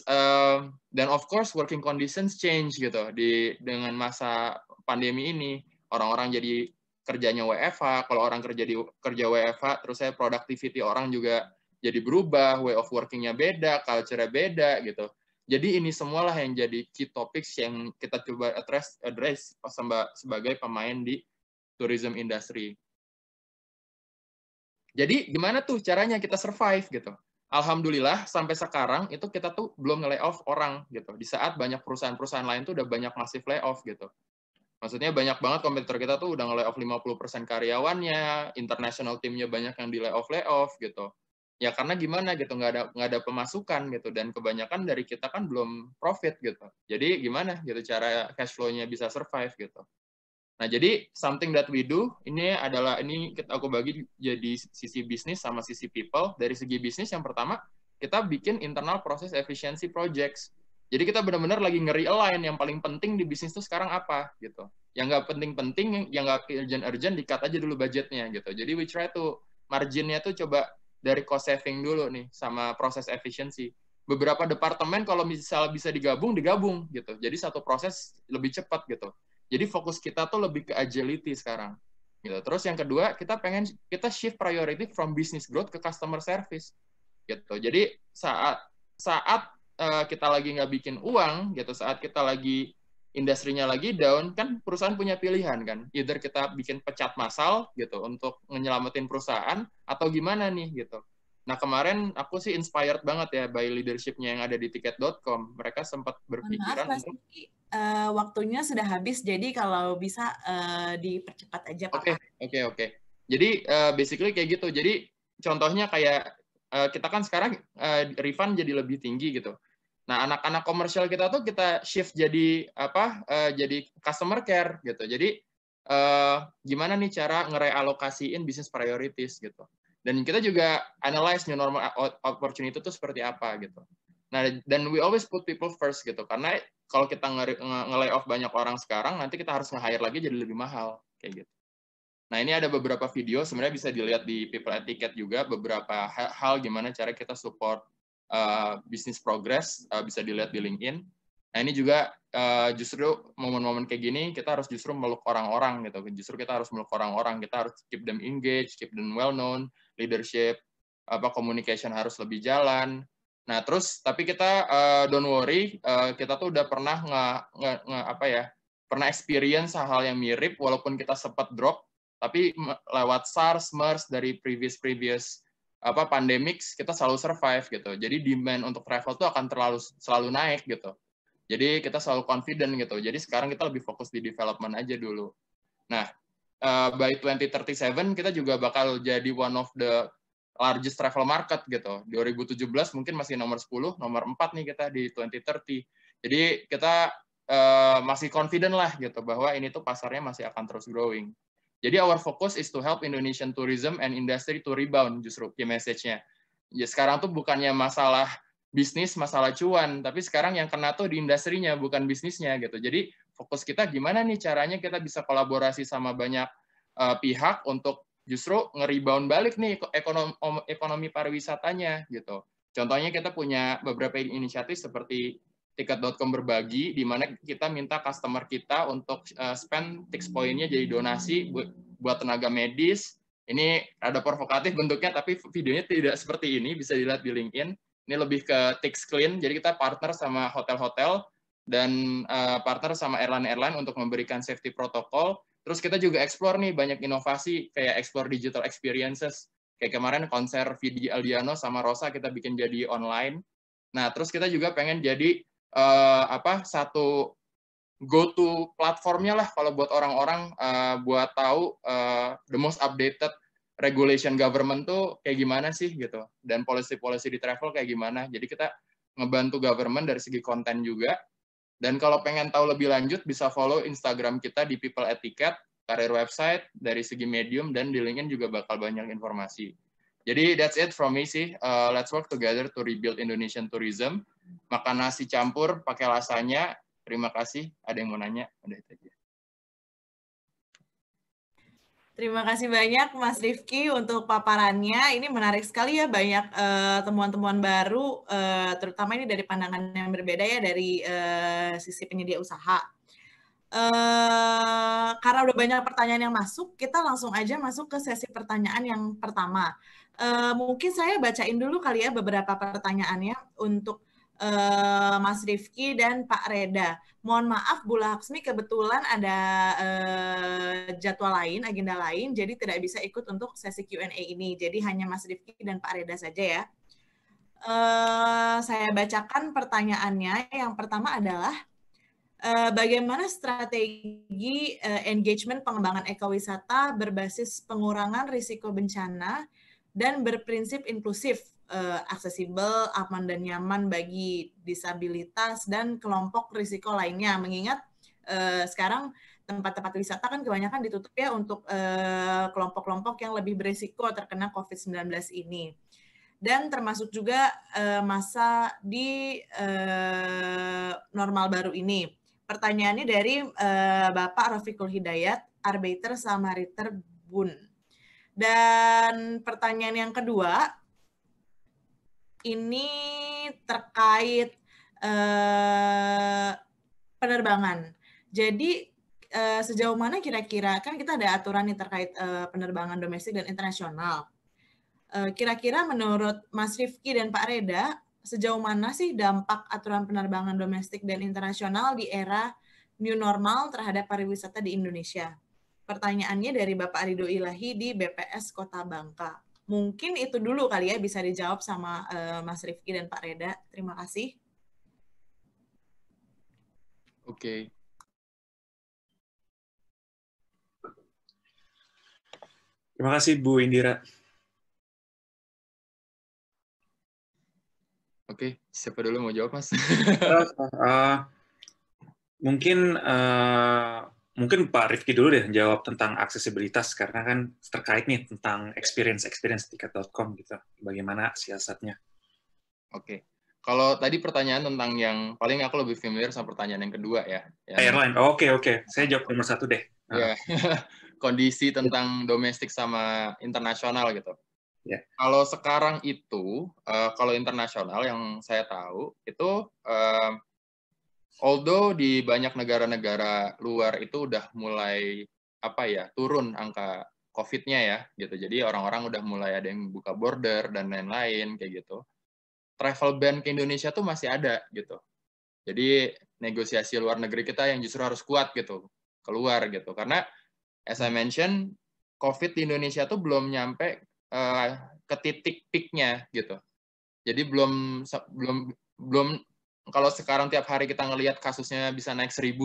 dan of course working conditions change gitu dengan masa pandemi ini. Orang-orang jadi kerjanya WFH, kalau orang kerja WFH, terus saya productivity orang juga jadi berubah, way of working-nya beda, culture-nya beda gitu. Jadi ini semualah yang jadi key topics yang kita coba address sebagai pemain di tourism industry. Jadi gimana tuh caranya kita survive gitu? Alhamdulillah sampai sekarang itu kita tuh belum nge-layoff orang gitu. Di saat banyak perusahaan-perusahaan lain tuh udah banyak massive layoff gitu. Maksudnya banyak banget kompetitor kita tuh udah nge-layoff 50% karyawannya, international teamnya banyak yang di layoff gitu. Ya karena gimana gitu, nggak ada pemasukan gitu, dan kebanyakan dari kita kan belum profit gitu. Jadi gimana gitu cara cash flow-nya bisa survive gitu. Nah jadi something that we do ini aku bagi jadi sisi bisnis sama sisi people. Dari segi bisnis yang pertama kita bikin internal process efficiency projects. Jadi kita benar-benar lagi nge-realign yang paling penting di bisnis itu sekarang apa gitu. Yang nggak penting-penting, yang nggak urgent-urgent, di-cut aja dulu budgetnya gitu. Jadi we try to marginnya tuh coba dari cost saving dulu nih sama proses efficiency. Beberapa departemen kalau misalnya bisa digabung gitu. Jadi satu proses lebih cepat gitu. Jadi fokus kita tuh lebih ke agility sekarang. Gitu. Terus yang kedua, kita shift priority from business growth ke customer service. Gitu. Jadi saat kita lagi nggak bikin uang, gitu, saat kita lagi industrinya lagi down, kan perusahaan punya pilihan kan, either kita bikin pecat massal gitu untuk menyelamatin perusahaan atau gimana nih gitu. Nah kemarin aku sih inspired banget ya by leadership-nya yang ada di tiket.com. Mereka sempat berpikiran untuk waktunya sudah habis, jadi kalau bisa dipercepat aja Pak. Oke. Jadi basically kayak gitu. Jadi contohnya kayak kita kan sekarang refund jadi lebih tinggi gitu. Nah, anak-anak komersial kita tuh kita shift jadi jadi customer care gitu. Jadi gimana nih cara ngerealokasiin business priorities gitu. Dan kita juga analyze new normal opportunity itu seperti apa gitu. Nah, dan we always put people first gitu. Karena kalau kita nge-lay off banyak orang sekarang, nanti kita harus nge-hire lagi jadi lebih mahal kayak gitu. Nah, ini ada beberapa video sebenarnya bisa dilihat di People at Ticket juga, beberapa hal gimana cara kita support business progress, bisa dilihat di LinkedIn. Nah, ini juga justru momen-momen kayak gini kita harus justru meluk orang-orang gitu. Justru kita harus meluk orang-orang, kita harus keep them engaged, keep them well known, leadership, communication harus lebih jalan. Nah, terus tapi kita don't worry, kita tuh udah pernah pernah experience hal yang mirip walaupun kita sempat drop, tapi lewat SARS, MERS dari previous pandemics kita selalu survive gitu. Jadi demand untuk travel tuh akan selalu naik gitu. Jadi kita selalu confident gitu. Jadi sekarang kita lebih fokus di development aja dulu. Nah, by 2037 kita juga bakal jadi one of the largest travel market gitu. 2017 mungkin masih nomor 10, nomor 4 nih kita di 2030. Jadi kita masih confident lah gitu bahwa ini tuh pasarnya masih akan terus growing. Jadi our focus is to help Indonesian tourism and industry to rebound, justru key message-nya. Ya sekarang tuh bukannya masalah bisnis, masalah cuan, tapi sekarang yang kena tuh di industrinya, bukan bisnisnya gitu. Jadi fokus kita gimana nih caranya kita bisa kolaborasi sama banyak pihak untuk justru nge-rebound balik nih ekonomi pariwisatanya gitu. Contohnya kita punya beberapa inisiatif seperti tiket.com berbagi, di mana kita minta customer kita untuk spend Tix Point-nya jadi donasi buat tenaga medis. Ini ada provokatif bentuknya, tapi videonya tidak seperti ini, bisa dilihat di LinkedIn. Ini lebih ke Tix Clean, jadi kita partner sama hotel-hotel dan partner sama airline-airline untuk memberikan safety protokol. Terus kita juga explore nih banyak inovasi, kayak explore digital experiences. Kayak kemarin konser Vidi Aldiano sama Rosa kita bikin jadi online. Nah, terus kita juga pengen jadi satu go-to platformnya lah kalau buat orang-orang buat tahu the most updated regulation government tuh kayak gimana sih gitu, dan policy-policy di travel kayak gimana. Jadi kita ngebantu government dari segi konten juga. Dan kalau pengen tahu lebih lanjut bisa follow Instagram kita di People at Ticket, karir website, dari segi medium, dan di LinkedIn juga bakal banyak informasi. Jadi that's it from me sih. Let's work together to rebuild Indonesian tourism. Makan nasi campur pakai lasanya. Terima kasih. Ada yang mau nanya? Udah itu aja. Terima kasih banyak Mas Rifki untuk paparannya. Ini menarik sekali ya, banyak temuan-temuan baru, terutama ini dari pandangan yang berbeda ya dari sisi penyedia usaha. Karena udah banyak pertanyaan yang masuk, kita langsung aja masuk ke sesi pertanyaan yang pertama. Mungkin saya bacain dulu kali ya beberapa pertanyaannya untuk Mas Rifki dan Pak Reda. Mohon maaf Bu Laksmi, kebetulan ada jadwal lain, agenda lain, jadi tidak bisa ikut untuk sesi Q&A ini. Jadi hanya Mas Rifki dan Pak Reda saja ya. Saya bacakan pertanyaannya. Yang pertama adalah, bagaimana strategi engagement pengembangan ekowisata berbasis pengurangan risiko bencana dan berprinsip inklusif, aksesibel, aman dan nyaman bagi disabilitas dan kelompok risiko lainnya. Mengingat sekarang tempat-tempat wisata kan kebanyakan ditutup ya untuk kelompok-kelompok yang lebih berisiko terkena COVID-19 ini. Dan termasuk juga masa di normal baru ini. Pertanyaannya dari Bapak Rafiqul Hidayat, Arbeiter Samariter Bun. Dan pertanyaan yang kedua, ini terkait penerbangan. Jadi sejauh mana kira-kira, kan kita ada aturan nih terkait penerbangan domestik dan internasional. Kira-kira menurut Mas Rifki dan Pak Reda, sejauh mana sih dampak aturan penerbangan domestik dan internasional di era new normal terhadap pariwisata di Indonesia? Pertanyaannya dari Bapak Ridho Ilahi di BPS Kota Bangka. Mungkin itu dulu kali ya, bisa dijawab sama Mas Rifki dan Pak Reda. Terima kasih. Oke. Terima kasih Bu Indira. Oke, siapa dulu mau jawab, Mas? Mungkin Pak Rifki dulu deh jawab tentang aksesibilitas, karena kan terkait nih tentang experience tiket.com gitu. Bagaimana siasatnya? Oke. Kalau tadi pertanyaan tentang yang paling aku lebih familiar sama pertanyaan yang kedua ya. Airline. Oke. Saya jawab nomor 1 deh. Ya. Kondisi tentang domestik sama internasional gitu. Yeah. Kalau sekarang itu, kalau internasional yang saya tahu itu, although di banyak negara-negara luar itu udah mulai turun angka COVID-nya ya, gitu. Jadi orang-orang udah mulai ada yang buka border dan lain-lain kayak gitu. Travel ban ke Indonesia tuh masih ada gitu. Jadi negosiasi luar negeri kita yang justru harus kuat gitu, keluar gitu. Karena as I mentioned, COVID di Indonesia tuh belum nyampe ke titik peak-nya gitu. Jadi belum kalau sekarang tiap hari kita ngelihat kasusnya bisa naik 1000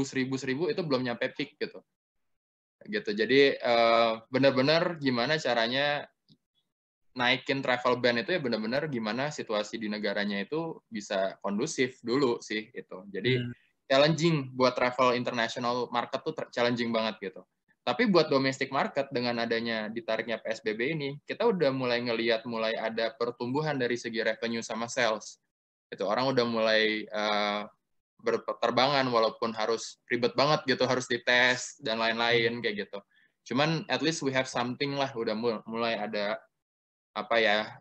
itu belum nyampe peak gitu. Jadi benar-benar gimana caranya naikin travel ban itu ya benar-benar gimana situasi di negaranya itu bisa kondusif dulu sih itu. Jadi challenging buat travel international market tuh challenging banget gitu. Tapi buat domestic market dengan adanya ditariknya PSBB ini, kita udah mulai ngelihat mulai ada pertumbuhan dari segi revenue sama sales. Itu orang udah mulai berterbangan walaupun harus ribet banget gitu, harus dites dan lain-lain kayak gitu. Cuman at least we have something lah, udah mulai ada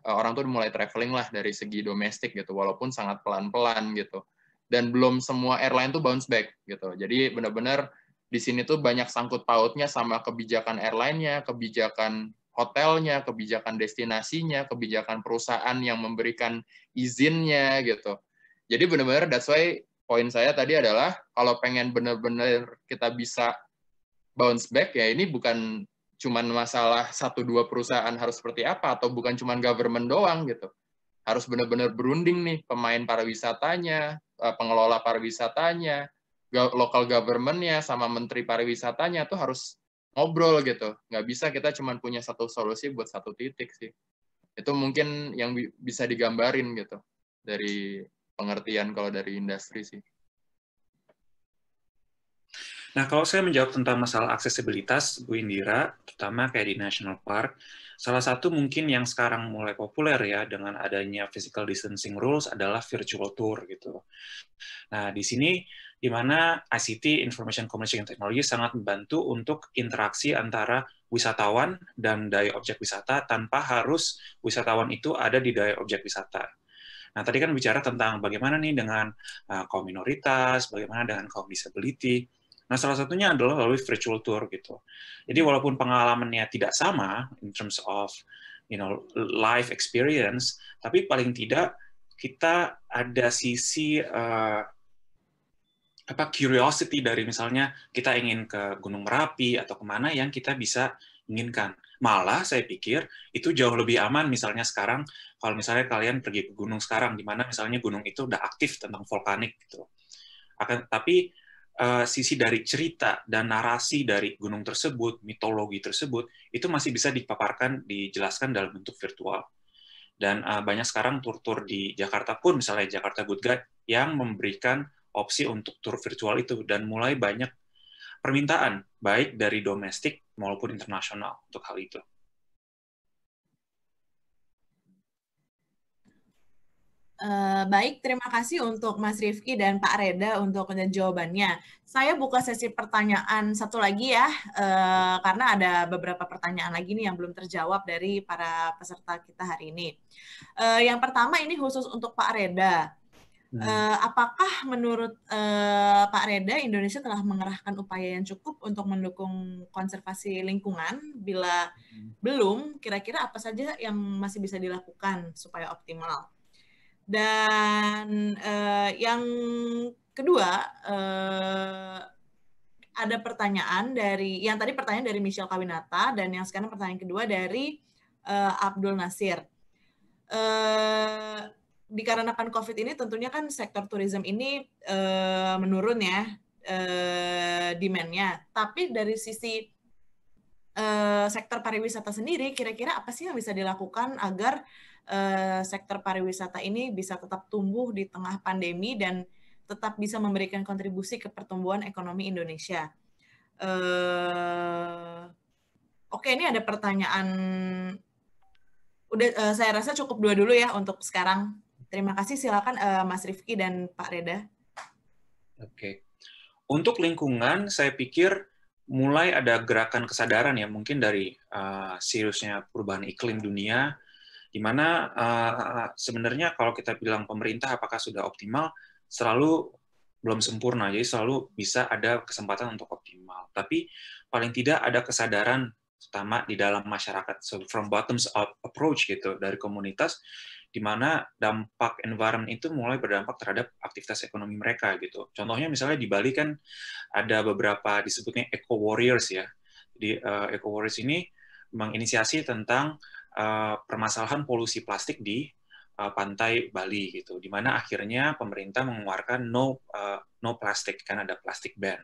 orang tuh mulai traveling lah dari segi domestik gitu, walaupun sangat pelan-pelan gitu. Dan belum semua airline tuh bounce back gitu. Jadi benar-benar di sini tuh banyak sangkut pautnya sama kebijakan airline-nya, kebijakan hotelnya, kebijakan destinasinya, kebijakan perusahaan yang memberikan izinnya gitu. Jadi benar-benar that's why poin saya tadi adalah kalau pengen benar-benar kita bisa bounce back ya ini bukan cuman masalah 1-2 perusahaan harus seperti apa atau bukan cuman government doang gitu. Harus benar-benar berunding nih pemain pariwisatanya, pengelola pariwisatanya, local government-nya sama menteri pariwisatanya tuh harus ngobrol gitu. Nggak bisa kita cuma punya satu solusi buat satu titik sih. Itu mungkin yang bisa digambarin gitu dari pengertian kalau dari industri sih. Nah, kalau saya menjawab tentang masalah aksesibilitas, Bu Indira, terutama kayak di National Park, salah satu mungkin yang sekarang mulai populer ya dengan adanya physical distancing rules adalah virtual tour gitu. Nah, di sini di mana ICT, Information Communication Technology, sangat membantu untuk interaksi antara wisatawan dan daya objek wisata tanpa harus wisatawan itu ada di daya objek wisata. Nah, tadi kan bicara tentang bagaimana nih dengan kaum minoritas, bagaimana dengan kaum disability. Nah, salah satunya adalah melalui virtual tour gitu. Jadi walaupun pengalamannya tidak sama in terms of life experience, tapi paling tidak kita ada sisi curiosity dari misalnya kita ingin ke Gunung Merapi atau kemana yang kita bisa inginkan. Malah saya pikir itu jauh lebih aman misalnya sekarang kalau misalnya kalian pergi ke gunung sekarang di mana misalnya gunung itu udah aktif tentang vulkanik gitu. Tapi sisi dari cerita dan narasi dari gunung tersebut, mitologi tersebut, itu masih bisa dipaparkan, dijelaskan dalam bentuk virtual. Dan banyak sekarang tur-tur di Jakarta pun, misalnya Jakarta Good Guide, yang memberikan opsi untuk tur virtual itu, dan mulai banyak permintaan, baik dari domestik maupun internasional untuk hal itu. Baik, terima kasih untuk Mas Rifki dan Pak Reda untuk jawabannya. Saya buka sesi pertanyaan satu lagi ya, karena ada beberapa pertanyaan lagi nih yang belum terjawab dari para peserta kita hari ini. Yang pertama ini khusus untuk Pak Reda. Apakah menurut Pak Reda, Indonesia telah mengerahkan upaya yang cukup untuk mendukung konservasi lingkungan? Bila belum, kira-kira apa saja yang masih bisa dilakukan supaya optimal? Dan yang kedua, ada pertanyaan dari, yang tadi pertanyaan dari Michelle Kawinata, dan yang sekarang pertanyaan kedua dari Abdul Nasir. Dikarenakan COVID ini tentunya kan sektor tourism ini menurun ya demand-nya. Tapi dari sisi sektor pariwisata sendiri, kira-kira apa sih yang bisa dilakukan agar sektor pariwisata ini bisa tetap tumbuh di tengah pandemi dan tetap bisa memberikan kontribusi ke pertumbuhan ekonomi Indonesia? Oke, ini ada pertanyaan. Udah, saya rasa cukup dua dulu ya untuk sekarang. Terima kasih, silakan Mas Rifki dan Pak Reda. Oke. Untuk lingkungan, saya pikir mulai ada gerakan kesadaran ya, mungkin dari seriusnya perubahan iklim dunia, di mana sebenarnya kalau kita bilang pemerintah apakah sudah optimal, selalu belum sempurna, jadi selalu bisa ada kesempatan untuk optimal. Tapi paling tidak ada kesadaran terutama di dalam masyarakat, so from bottoms up approach gitu dari komunitas, di mana dampak environment itu mulai berdampak terhadap aktivitas ekonomi mereka gitu. Contohnya misalnya di Bali kan ada beberapa disebutnya eco warriors ya. Di eco warriors ini menginisiasi tentang permasalahan polusi plastik di pantai Bali gitu, di mana akhirnya pemerintah mengeluarkan no plastic, kan ada plastic ban.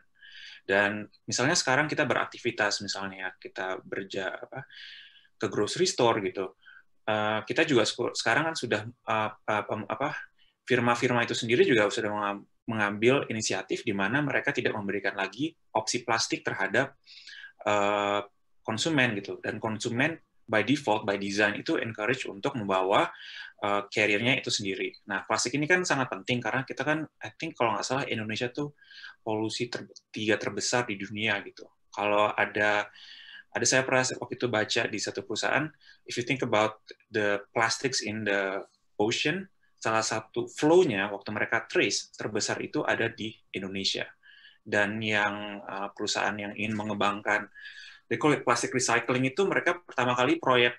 Dan misalnya sekarang kita beraktivitas, misalnya kita ke grocery store gitu, kita juga sekarang kan sudah firma-firma itu sendiri juga sudah mengambil inisiatif di mana mereka tidak memberikan lagi opsi plastik terhadap konsumen gitu, dan konsumen by default, by design itu encourage untuk membawa carrier-nya itu sendiri. Nah, plastik ini kan sangat penting karena kita kan, I think kalau nggak salah Indonesia tuh polusi tiga terbesar di dunia gitu. Kalau ada saya pernah waktu itu baca di satu perusahaan, if you think about the plastics in the ocean, salah satu flow-nya waktu mereka trace terbesar itu ada di Indonesia. Dan yang perusahaan yang ingin mengembangkan plastic recycling itu, mereka pertama kali proyek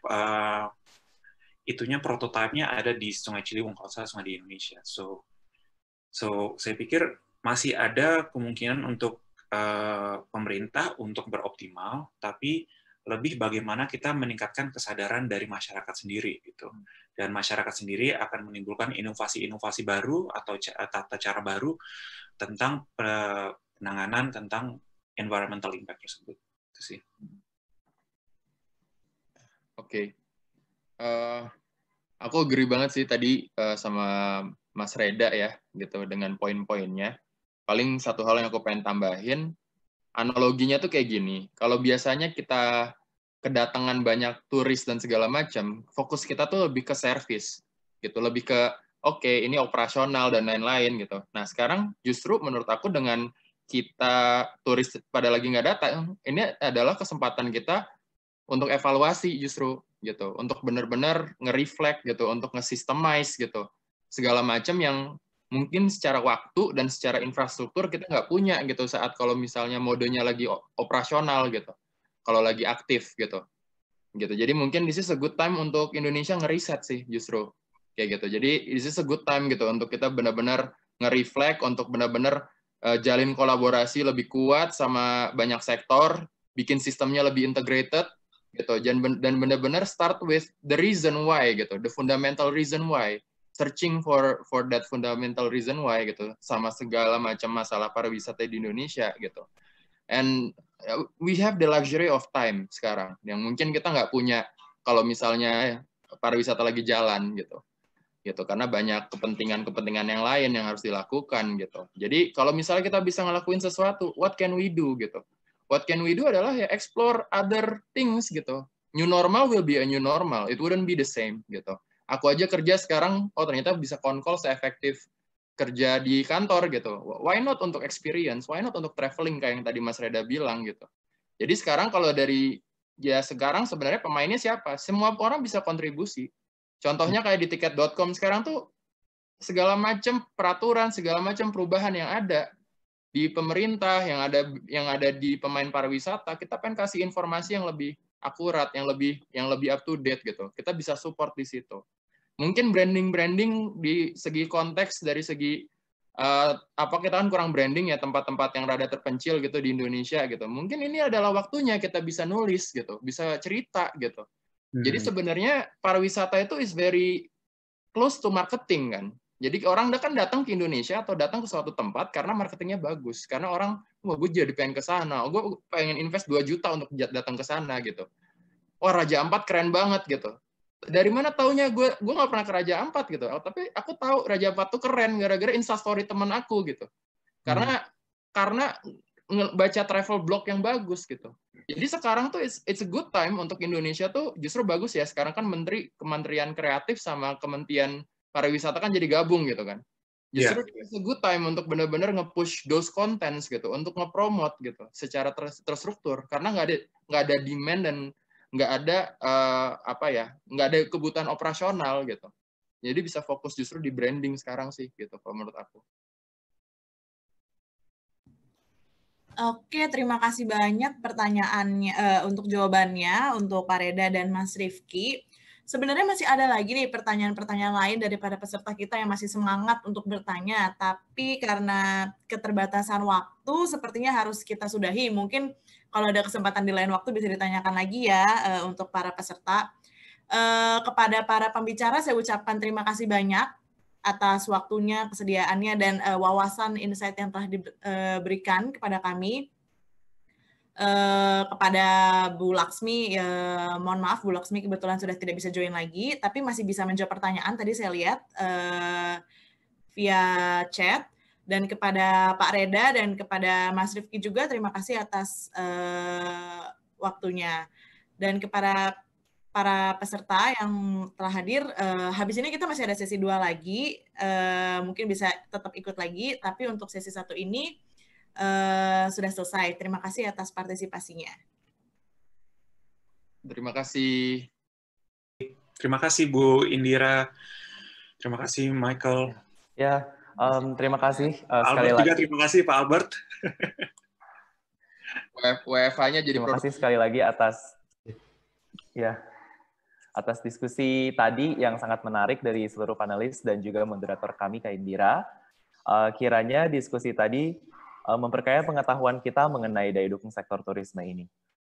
itunya prototipe-nya ada di Sungai Ciliwung, kalau salah sungai di Indonesia. So saya pikir masih ada kemungkinan untuk pemerintah untuk beroptimal, tapi lebih bagaimana kita meningkatkan kesadaran dari masyarakat sendiri gitu. Dan masyarakat sendiri akan menimbulkan inovasi-inovasi baru atau tata cara baru tentang penanganan tentang environmental impact tersebut. Itu sih. Oke. Aku agree banget sih tadi sama Mas Reda ya, gitu, dengan poin-poinnya. Paling satu hal yang aku pengen tambahin, analoginya tuh kayak gini. Kalau biasanya kita kedatangan banyak turis dan segala macam, fokus kita tuh lebih ke service, gitu, lebih ke oke, ini operasional dan lain-lain gitu. Nah sekarang justru menurut aku dengan kita turis pada lagi nggak datang, ini adalah kesempatan kita untuk evaluasi justru gitu, untuk benar-benar nge-reflect gitu, untuk nge-systemize gitu segala macam yang mungkin secara waktu dan secara infrastruktur kita nggak punya gitu saat kalau misalnya modenya lagi operasional gitu, kalau lagi aktif gitu. Jadi mungkin this is a good time untuk Indonesia ngeriset sih justru kayak gitu. Jadi this is a good time gitu untuk kita benar-benar nge-reflect, untuk benar-benar jalin kolaborasi lebih kuat sama banyak sektor, bikin sistemnya lebih integrated gitu, dan benar-benar start with the reason why gitu, the fundamental reason why. Searching for that fundamental reason why gitu, sama segala macam masalah pariwisata di Indonesia gitu. And we have the luxury of time sekarang, yang mungkin kita nggak punya kalau misalnya pariwisata lagi jalan gitu, karena banyak kepentingan yang lain yang harus dilakukan gitu. Jadi kalau misalnya kita bisa ngelakuin sesuatu, what can we do gitu? What can we do adalah ya explore other things gitu. New normal will be a new normal, it wouldn't be the same gitu. Aku aja kerja sekarang, oh ternyata bisa konkol seefektif kerja di kantor gitu. Why not untuk experience? Why not untuk traveling kayak yang tadi Mas Reda bilang gitu. Jadi sekarang kalau dari sekarang sebenarnya pemainnya siapa? Semua orang bisa kontribusi. Contohnya kayak di tiket.com sekarang tuh segala macam peraturan, segala macam perubahan yang ada di pemerintah, yang ada di pemain pariwisata, kita pengen kasih informasi yang lebih akurat, yang lebih up to date gitu. Kita bisa support di situ. Mungkin branding di segi konteks dari segi kita kan kurang branding ya, tempat-tempat yang rada terpencil gitu di Indonesia gitu. Mungkin ini adalah waktunya kita bisa nulis gitu, bisa cerita gitu. Jadi sebenarnya pariwisata itu is very close to marketing kan. Jadi orang kan datang ke Indonesia atau datang ke suatu tempat karena marketingnya bagus. Karena orang, wah gue jadi pengen ke sana, gue pengen invest 2 juta untuk datang ke sana gitu. Wah Raja Ampat keren banget gitu. Dari mana taunya gue nggak pernah ke Raja Ampat gitu. Tapi aku tahu Raja Ampat tuh keren gara-gara instastory teman aku gitu. Karena baca travel blog yang bagus gitu. Jadi sekarang tuh it's a good time untuk Indonesia tuh justru bagus ya. Sekarang kan Kementerian Kreatif sama Kementerian Pariwisata kan jadi gabung gitu kan. Justru it's a good time untuk benar-benar nge-push those contents gitu, untuk nge-promote gitu secara terstruktur. Karena nggak ada demand dan nggak ada nggak ada kebutuhan operasional gitu. Jadi bisa fokus justru di branding sekarang sih gitu kalau menurut aku. Oke, terima kasih banyak pertanyaannya untuk jawabannya untuk Pak Reda dan Mas Rifki. Sebenarnya masih ada lagi nih pertanyaan-pertanyaan lain daripada peserta kita yang masih semangat untuk bertanya, tapi karena keterbatasan waktu sepertinya harus kita sudahi. Mungkin kalau ada kesempatan di lain waktu bisa ditanyakan lagi ya untuk para peserta. Kepada para pembicara saya ucapkan terima kasih banyak atas waktunya, kesediaannya, dan wawasan insight yang telah diberikan kepada kami. Kepada Bu Laksmi, mohon maaf Bu Laksmi kebetulan sudah tidak bisa join lagi, tapi masih bisa menjawab pertanyaan, tadi saya lihat via chat. Dan kepada Pak Reda dan kepada Mas Rifki juga, terima kasih atas waktunya. Dan kepada para peserta yang telah hadir, habis ini kita masih ada sesi 2 lagi, mungkin bisa tetap ikut lagi, tapi untuk sesi 1 ini sudah selesai. Terima kasih atas partisipasinya. Terima kasih. Terima kasih Bu Indira. Terima kasih Michael. Ya, terima kasih sekali lagi. Terima kasih Pak Albert. WFH-nya jadi terima kasih sekali lagi atas diskusi tadi yang sangat menarik dari seluruh panelis dan juga moderator kami, Kak Indira. Kiranya diskusi tadi memperkaya pengetahuan kita mengenai daya dukung sektor turisme ini.